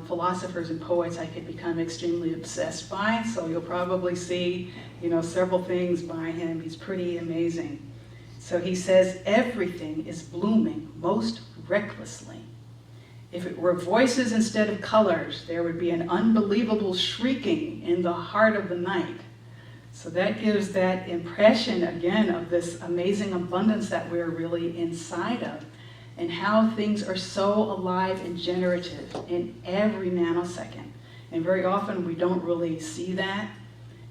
philosophers and poets I could become extremely obsessed by, so you'll probably see, several things by him. He's pretty amazing. So he says, everything is blooming most recklessly. If it were voices instead of colors, there would be an unbelievable shrieking in the heart of the night. So that gives that impression, again, of this amazing abundance that we're really inside of, and how things are so alive and generative in every nanosecond. And very often we don't really see that.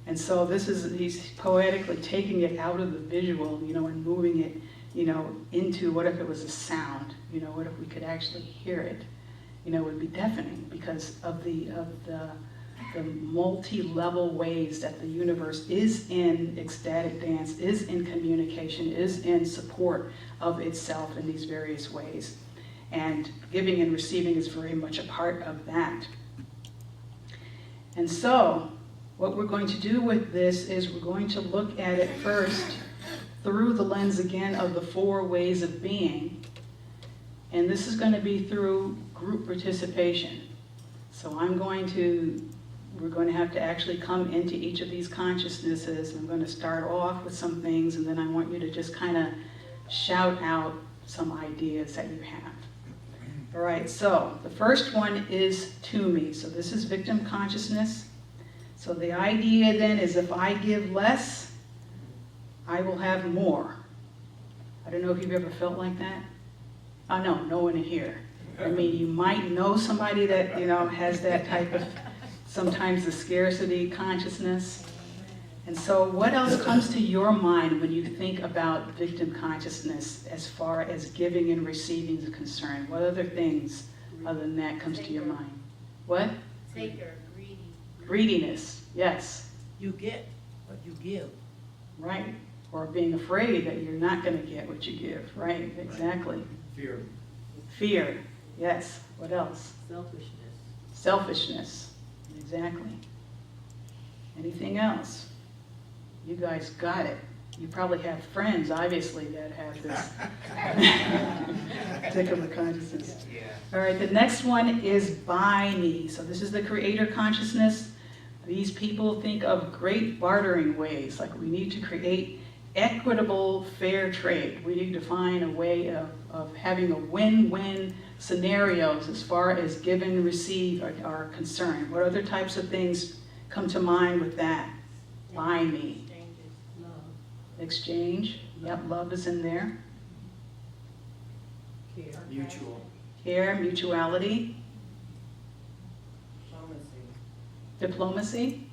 And so he's poetically taking it out of the visual, and moving it, into what if it was a sound, what if we could actually hear it? It would be deafening because of the multi-level ways that the universe is in ecstatic dance, is in communication, is in support of itself in these various ways. And giving and receiving is very much a part of that. And so, what we're going to do with this is we're going to look at it first through the lens again of the 4 ways of being. And this is going to be through group participation. So we're going to have to actually come into each of these consciousnesses. I'm going to start off with some things, and then I want you to just kind of shout out some ideas that you have. All right, so the first one is to me. So this is victim consciousness. So the idea then is if I give less, I will have more. I don't know if you've ever felt like that. No one in here. I mean, you might know somebody that, has that type of, sometimes the scarcity consciousness. And so what else comes to your mind when you think about victim consciousness as far as giving and receiving is concerned? What other things other than that comes to your mind? What? Taker, greedy. Greediness, yes. You get what you give. Right. or being afraid that you're not going to get what you give, right? Exactly. Fear. Fear, yes. What else? Selfishness. Selfishness, exactly. Anything else? You guys got it. You probably have friends, obviously, that have this particular consciousness. All right, the next one is by me. So this is the creator consciousness. These people think of great bartering ways, like we need to create equitable, fair trade. We need to find a way of having a win-win scenarios as far as give and receive are concerned. What other types of things come to mind with that? By me. Exchange. Yep, love is in there. Mutual. Care, mutuality. Diplomacy.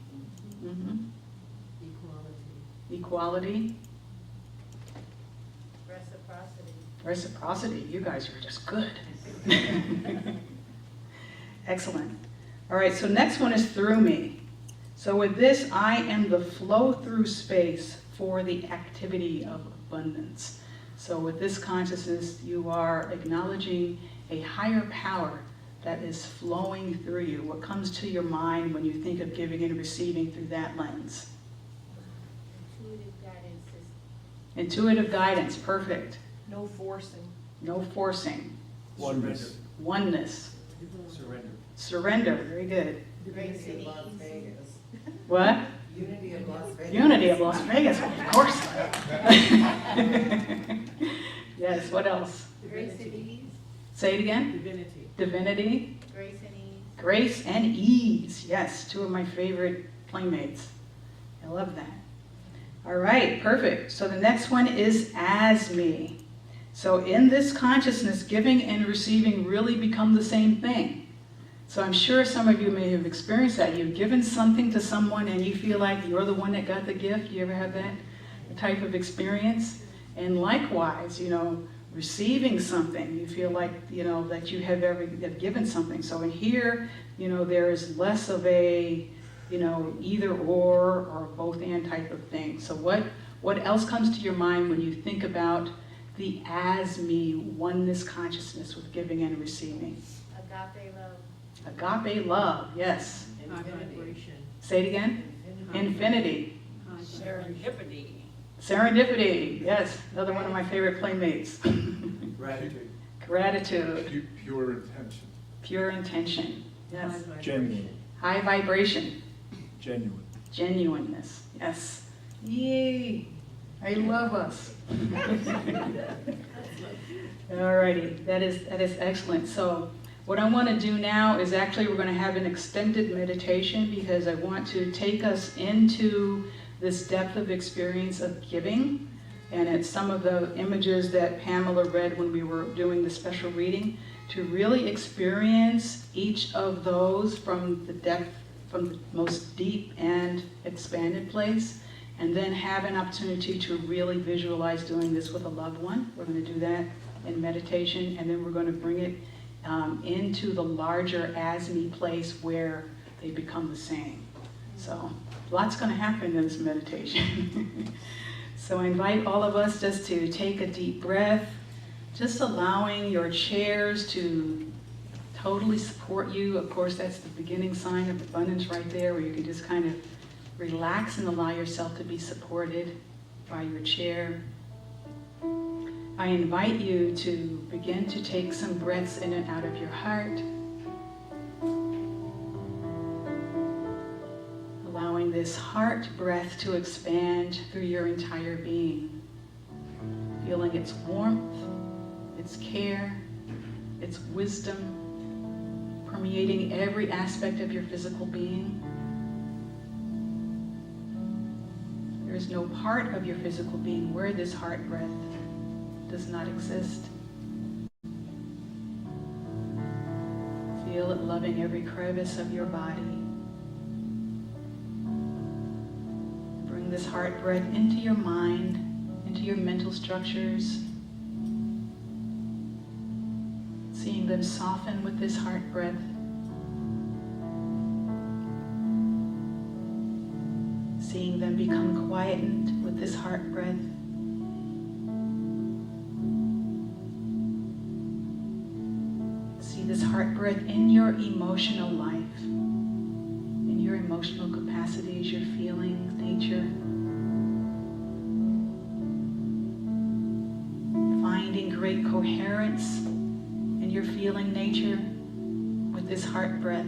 Mhm. Equality. Reciprocity. You guys are just good. Excellent. All right, so next one is through me. So with this, I am the flow-through space for the activity of abundance. So with this consciousness, you are acknowledging a higher power that is flowing through you. What comes to your mind when you think of giving and receiving through that lens? Intuitive guidance system. Intuitive guidance, perfect. No forcing. No forcing. Oneness. Oneness. Surrender. Surrender, very good. Grace and Las ease. Vegas. What? Unity of Las Vegas. Unity of Las Vegas, of course. Yes, what else? Grace and ease. Say it again. Divinity. Divinity. Grace and ease. Grace and ease. Yes, two of my favorite playmates. I love that. All right, perfect. So the next one is as me. So in this consciousness, giving and receiving really become the same thing. So I'm sure some of you may have experienced that. You've given something to someone and you feel like you're the one that got the gift. You ever have that type of experience? And likewise, receiving something, you feel like, that you have given something. So in here, there is less of a, either or both and type of thing. So what else comes to your mind when you think about the as me oneness consciousness with giving and receiving? Agape love. Agape love, yes. Vibration. Say it again. Infinity. Serendipity. Serendipity, yes. Another one of my favorite playmates. Gratitude. Gratitude. Pure intention. Pure intention, yes. Genuine. High vibration. Genuine. Genuineness, yes. Yay. I love us. Alrighty, that is excellent. So what I want to do now is actually we're going to have an extended meditation because I want to take us into this depth of experience of giving. And it's some of the images that Pamela read when we were doing the special reading to really experience each of those from the depth, from the most deep and expanded place, and then have an opportunity to really visualize doing this with a loved one. We're going to do that in meditation, and then we're going to bring it into the larger as-me place where they become the same. So lots going to happen in this meditation. So I invite all of us just to take a deep breath, just allowing your chairs to totally support you. Of course, that's the beginning sign of abundance right there, where you can just kind of relax and allow yourself to be supported by your chair. I invite you to begin to take some breaths in and out of your heart, allowing this heart breath to expand through your entire being, feeling its warmth, its care, its wisdom, permeating every aspect of your physical being. There is no part of your physical being where this heart breath does not exist. Feel it loving every crevice of your body. Bring this heart breath into your mind, into your mental structures, seeing them soften with this heart breath. Seeing them become quietened with this heart breath. See this heart breath in your emotional life, in your emotional capacities, your feeling, nature. Finding great coherence in your feeling nature with this heart breath.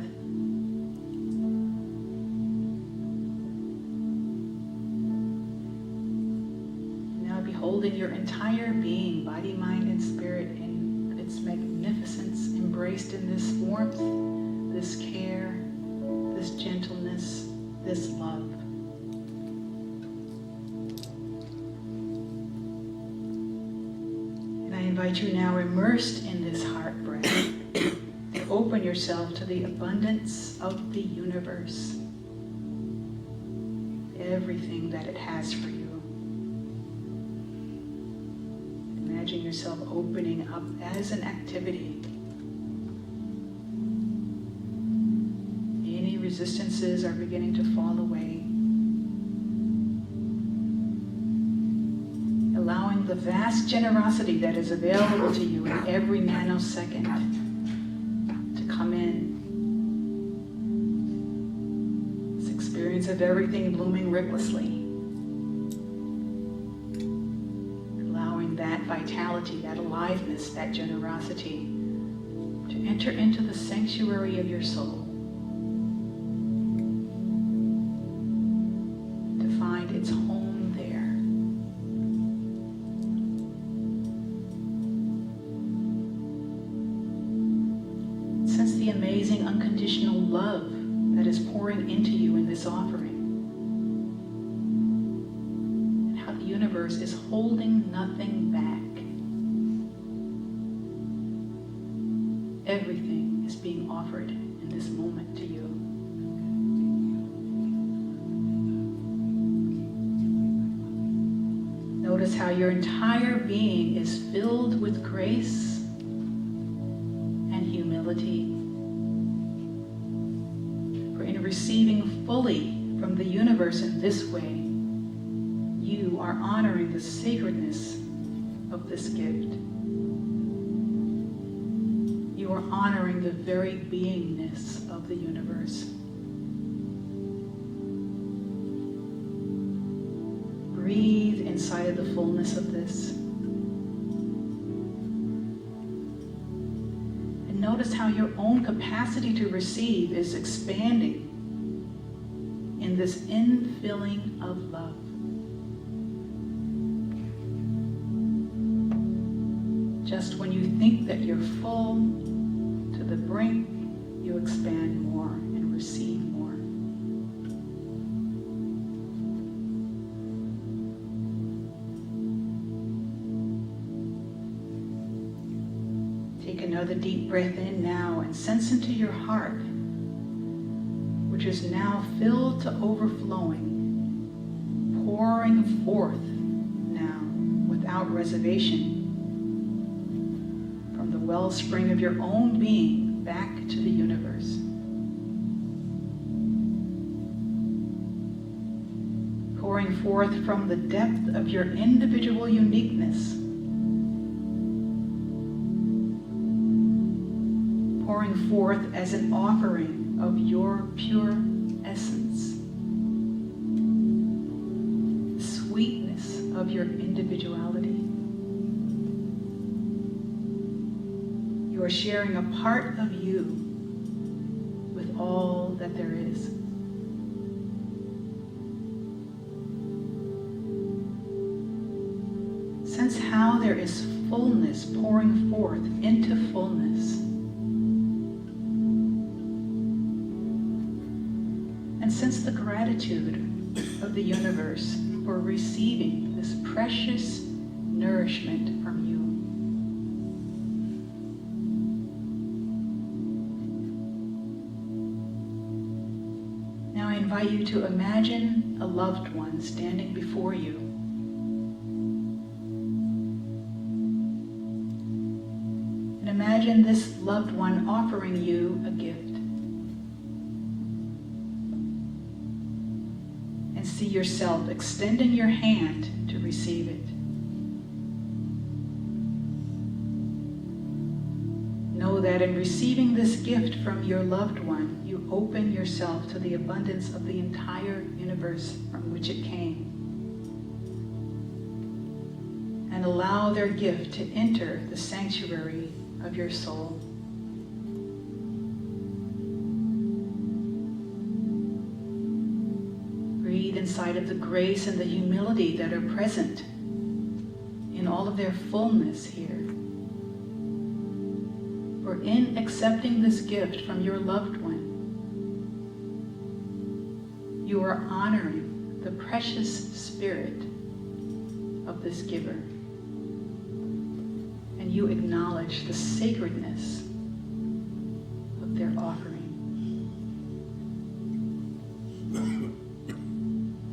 Holding your entire being, body, mind, and spirit in its magnificence, embraced in this warmth, this care, this gentleness, this love. And I invite you now, immersed in this heart breath, to open yourself to the abundance of the universe, everything that it has for you. Imagine yourself opening up as an activity. Any resistances are beginning to fall away. Allowing the vast generosity that is available to you in every nanosecond to come in. This experience of everything blooming ricklessly. That vitality, that aliveness, that generosity to enter into the sanctuary of your soul, to find its home there. Sense the amazing unconditional love that is pouring into you in this offering. The universe is holding nothing back. Everything is being offered in this moment to you. Notice how your entire being is filled with grace and humility. For in receiving fully from the universe in this way, you are honoring the sacredness of this gift. You are honoring the very beingness of the universe. Breathe inside of the fullness of this. And notice how your own capacity to receive is expanding in this infilling of love. Just when you think that you're full to the brink, you expand more and receive more. Take another deep breath in now and sense into your heart, which is now filled to overflowing, pouring forth now without reservation, the wellspring of your own being back to the universe. Pouring forth from the depth of your individual uniqueness. Pouring forth as an offering of your pure essence. The sweetness of your individuality. You are sharing a part of you with all that there is. Sense how there is fullness pouring forth into fullness. And sense the gratitude of the universe for receiving this precious nourishment from you. Now I invite you to imagine a loved one standing before you. And imagine this loved one offering you a gift. and see yourself extending your hand to receive it. Know that in receiving this gift from your loved one, you open yourself to the abundance of the entire universe from which it came. And allow their gift to enter the sanctuary of your soul. Breathe inside of the grace and the humility that are present in all of their fullness here. For in accepting this gift from your loved one, you are honoring the precious spirit of this giver. And you acknowledge the sacredness of their offering.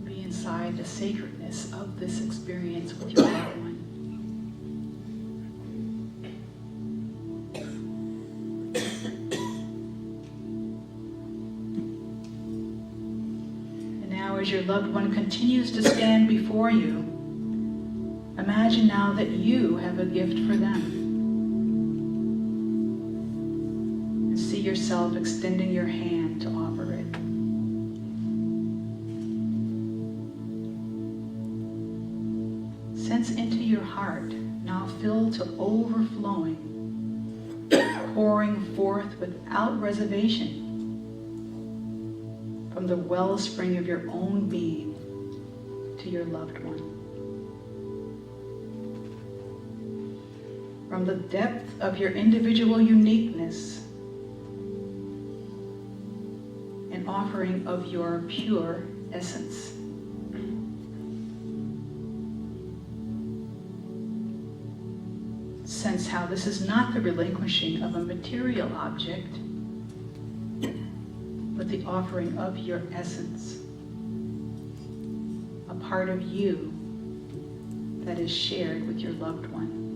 Be inside the sacredness of this experience with your loved one. And now as your loved one continues to stand before you, imagine now that you have a gift for them. And see yourself extending your hand to offer it. Sense into your heart, now filled to overflowing, pouring forth without reservation from the wellspring of your own being to your loved one. From the depth of your individual uniqueness, an offering of your pure essence. Sense how this is not the relinquishing of a material object, but the offering of your essence, a part of you that is shared with your loved one.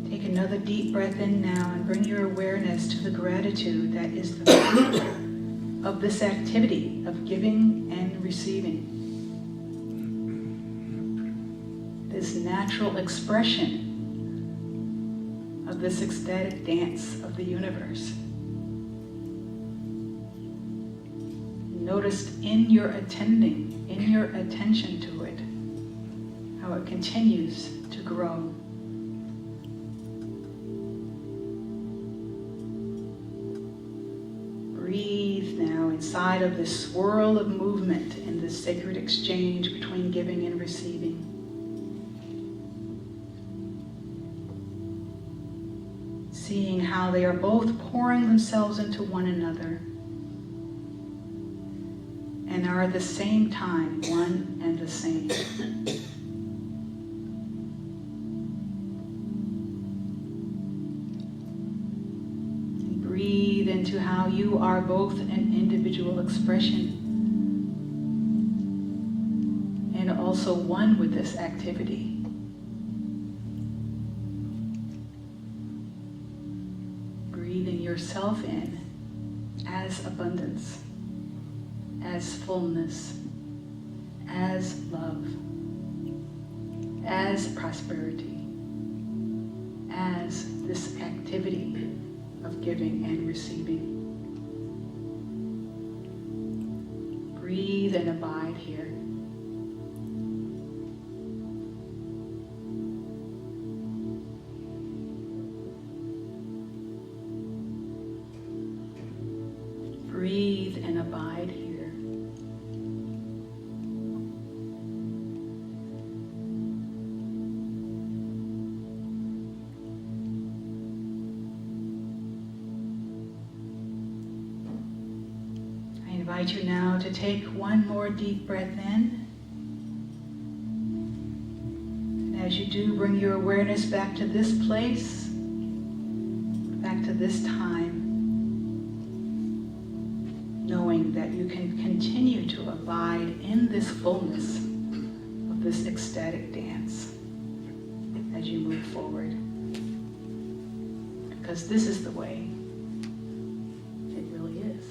Take another deep breath in now and bring your awareness to the gratitude that is the fruit of this activity of giving and receiving. This natural expression of this ecstatic dance of the universe. Notice in your attending, in your attention to it, how it continues to grow. Breathe now inside of this swirl of movement in this sacred exchange between giving and receiving. Seeing how they are both pouring themselves into one another and are at the same time one and the same. And breathe into how you are both an individual expression and also one with this activity. Breathing yourself in as abundance, as fullness, as love, as prosperity, as this activity of giving and receiving. Breathe and abide here. Breathe and abide here. I invite you now to take one more deep breath in. And as you do, bring your awareness back to this place, back to this time, knowing that you can continue to abide in this fullness of this ecstatic dance as you move forward. because this is the way it really is.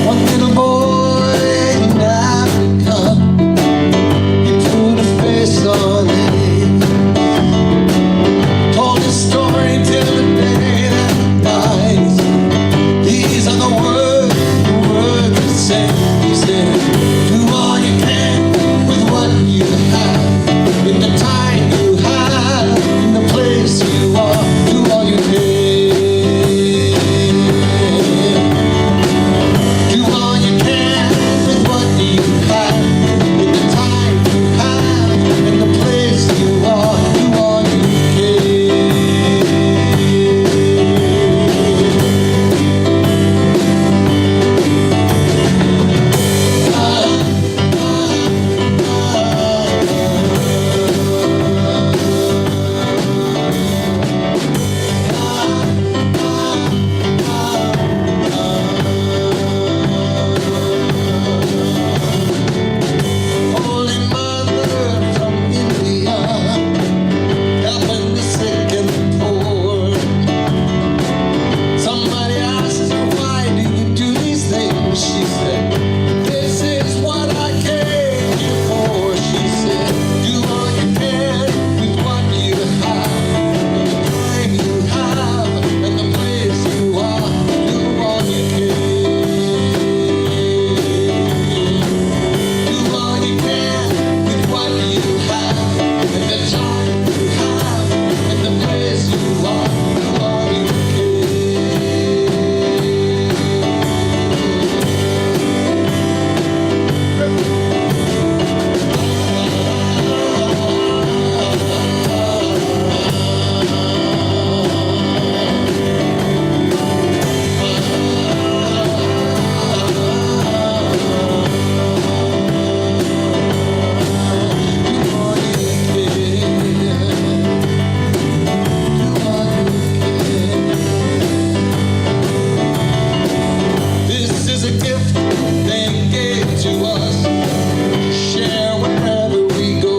One little boy in Africa, he put a face on it. Told his story till the day that he dies. These are the words he said. He said, do all you can with what you have, in the time you have, in the place you are. Do all you can. Do all you can with what you have, in the time you have, in the place you are. Do all you Holy Mother from India, helping the sick and the poor. Somebody asks her, why do you do these things? She said, this is what I came here for. She said, do all you can with what you have, in the time you have, and the place you are. Do all you can. Do all you can with what you have, and the time you have, and the place you are. Do all you This is a gift they gave to us, share wherever we go.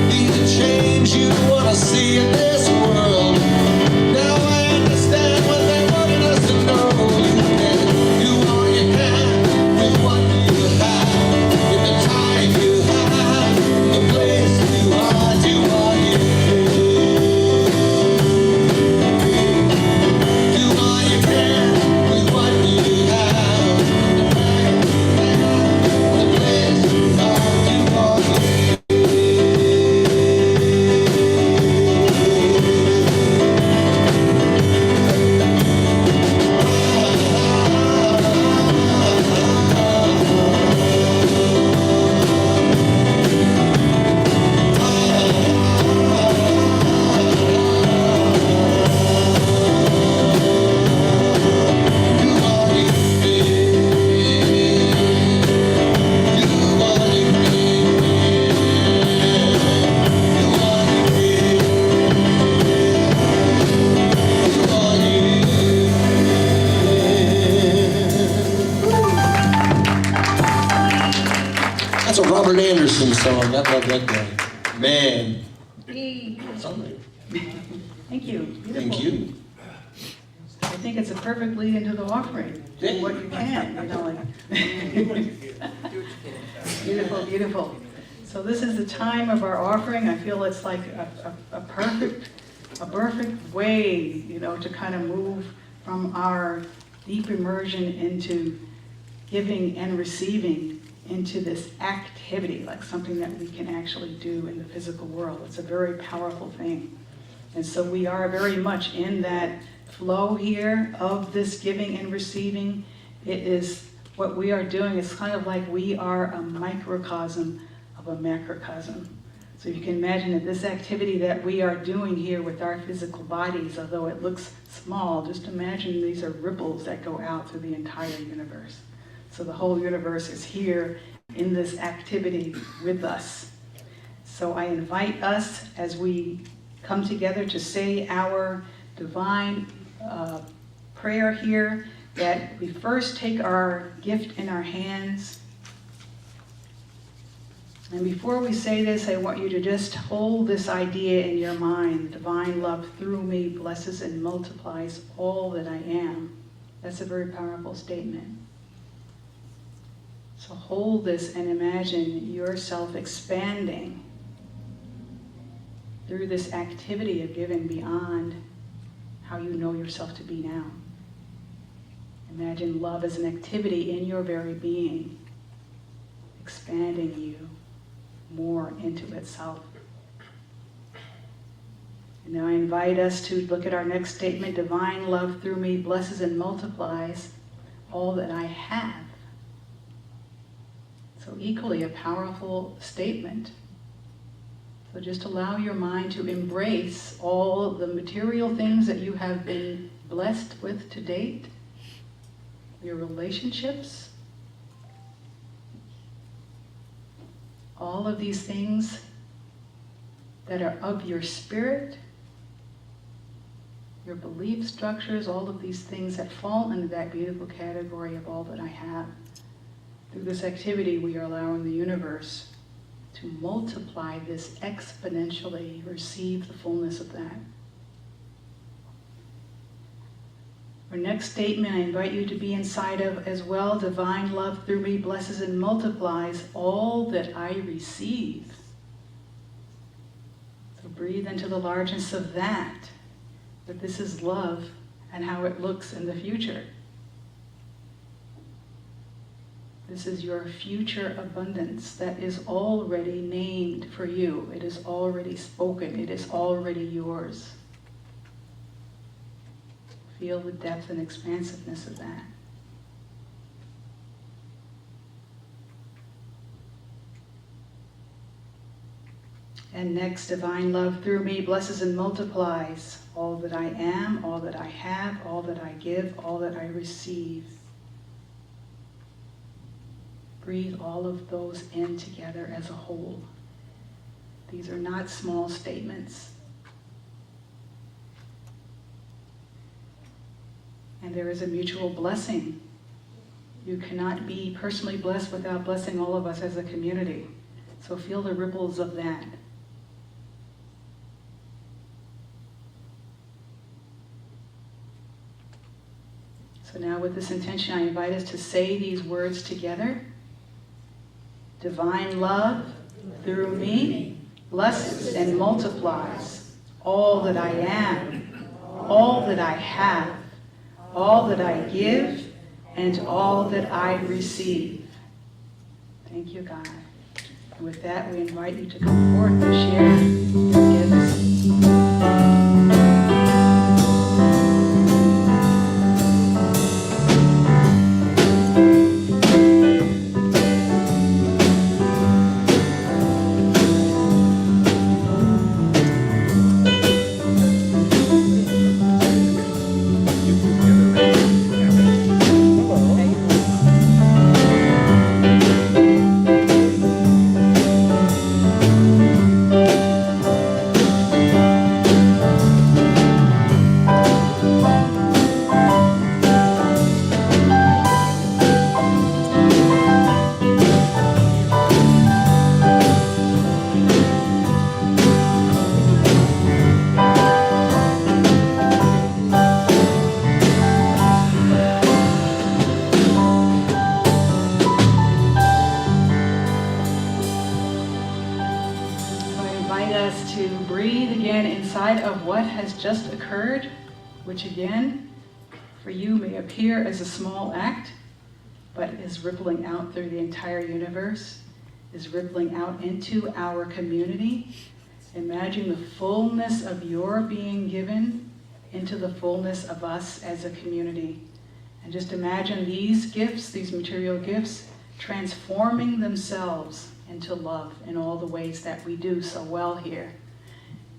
Be the change you want to see in this world. Now I understand what they wanted us to know. You can do all you can with what you have, in the time you have, the place you are. Do all you do all you can with what you have, the place you are. Do all you That's a Robert Anderson song. I love that guy. Man. Something. Thank you. Beautiful. Thank you. I think it's a perfect lead into the offering. Do what you can, you know, like. Beautiful, beautiful. So this is the time of our offering. I feel it's like a perfect way, you know, to kind of move from our deep immersion into giving and receiving into this activity activity, like something that we can actually do in the physical world. It's a very powerful thing. And so we are very much in that flow here of this giving and receiving. It is what we are doing. It's kind of like we are a microcosm of a macrocosm. So you can imagine that this activity that we are doing here with our physical bodies, although it looks small, just imagine these are ripples that go out through the entire universe. So the whole universe is here in this activity with us. So I invite us as we come together to say our divine prayer here, that we first take our gift in our hands. And before we say this, I want you to just hold this idea in your mind. Divine love through me blesses and multiplies all that I am. That's a very powerful statement. So hold this and imagine yourself expanding through this activity of giving beyond how you know yourself to be now. Imagine love as an activity in your very being, expanding you more into itself. And now I invite us to look at our next statement. Divine love through me blesses and multiplies all that I have. So equally a powerful statement. So just allow your mind to embrace all the material things that you have been blessed with to date, your relationships, all of these things that are of your spirit, your belief structures, all of these things that fall into that beautiful category of all that I have. Through this activity, we are allowing the universe to multiply this exponentially, receive the fullness of that. Our next statement I invite you to be inside of as well. Divine love through me blesses and multiplies all that I receive. So breathe into the largeness of that this is love and how it looks in the future. This is your future abundance that is already named for you. It is already spoken. It is already yours. Feel the depth and expansiveness of that. And next, divine love through me blesses and multiplies all that I am, all that I have, all that I give, all that I receive. Breathe all of those in together as a whole. These are not small statements. And there is a mutual blessing. You cannot be personally blessed without blessing all of us as a community. So feel the ripples of that. So now with this intention, I invite us to say these words together. Divine love through me blesses and multiplies all that I am, all that I have, all that I give, and all that I receive. Thank you, God. And with that, we invite you to come forth and share your gifts. Just occurred, which again, for you may appear as a small act, but is rippling out through the entire universe. is rippling out into our community. Imagine the fullness of your being given into the fullness of us as a community. And just imagine these gifts, these material gifts, transforming themselves into love in all the ways that we do so well here,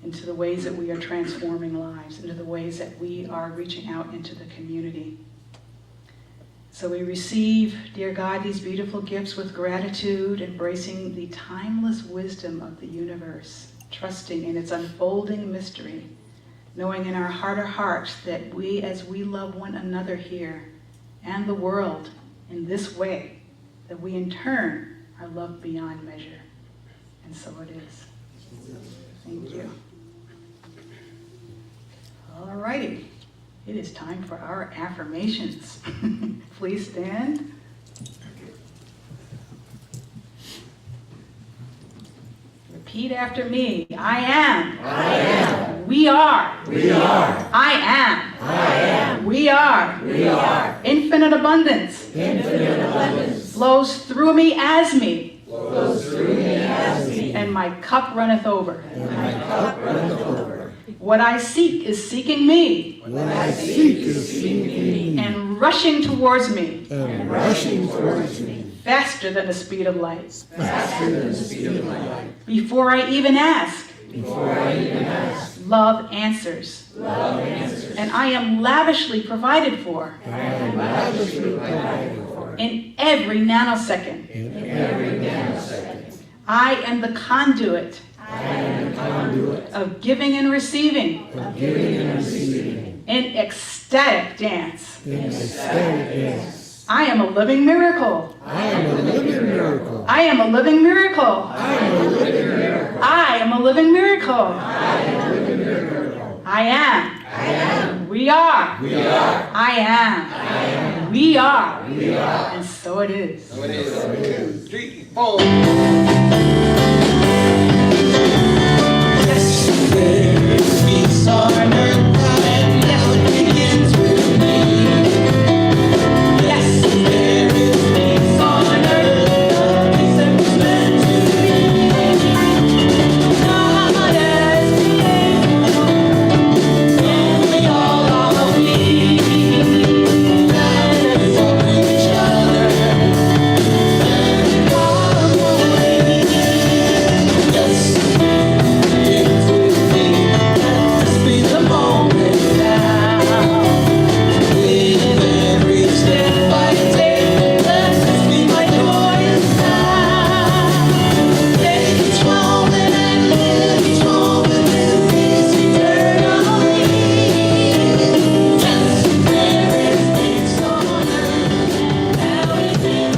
into the ways that we are transforming lives, into the ways that we are reaching out into the community. So we receive, dear God, these beautiful gifts with gratitude, embracing the timeless wisdom of the universe, trusting in its unfolding mystery, knowing in our heart of hearts that we, as we love one another here and the world in this way, that we in turn are loved beyond measure. And so it is. Thank you. All righty. It is time for our affirmations. Please stand. Repeat after me. I am. I am. We are. We are. I am. I am. We are. We are. Infinite abundance Infinite abundance flows through me as me, flows through me as me, and my cup runneth over. and my cup runneth over. What I seek is seeking me What I seek is seeking me, and rushing towards me and rushing towards me, faster than the speed of light. faster than the speed of light. Before I even ask, Before I even ask, love answers. love answers. And I am lavishly provided for I am lavishly provided for in every nanosecond. in every nanosecond. I am the conduit I am the conduit of giving and receiving of giving and receiving in ecstatic dance. in ecstatic dance. I am a living miracle. I am a living miracle. I am a living miracle. I am a living miracle. I am a living miracle. I am a living miracle. I am. I am. We are. We are. I am. I am. We are. We are. And so it is. So it is. 1, 2, 3, 4. There is peace on earth, and now it begins with me. Yes. There is peace on earth, peace that was meant to be. God has created, And we all are we. That is for each other, and harmony. Yes, it's with me. Let this be the moment now. With every step I take, let this be my joyous sound. Take each moment and live each moment with peace eternally. Yes, there is peace on earth, now it's in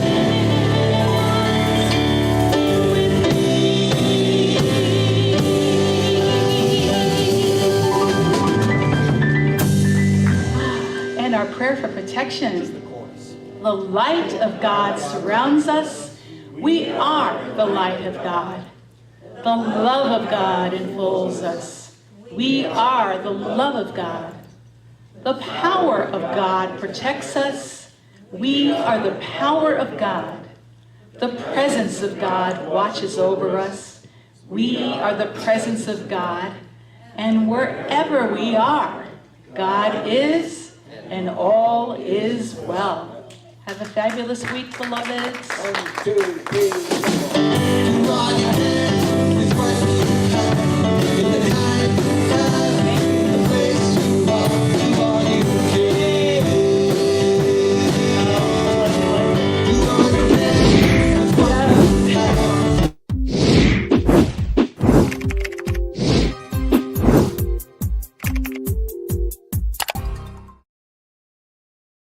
And our prayer for protection. The light of God surrounds us. We are the light of God. The love of God enfolds us. We are the love of God. The power of God protects us. We are the power of God. The presence of God watches over us. We are the presence of God. And wherever we are, God is, and all is well. Have a fabulous week, beloveds. 1, 2, 3, 4. Do all you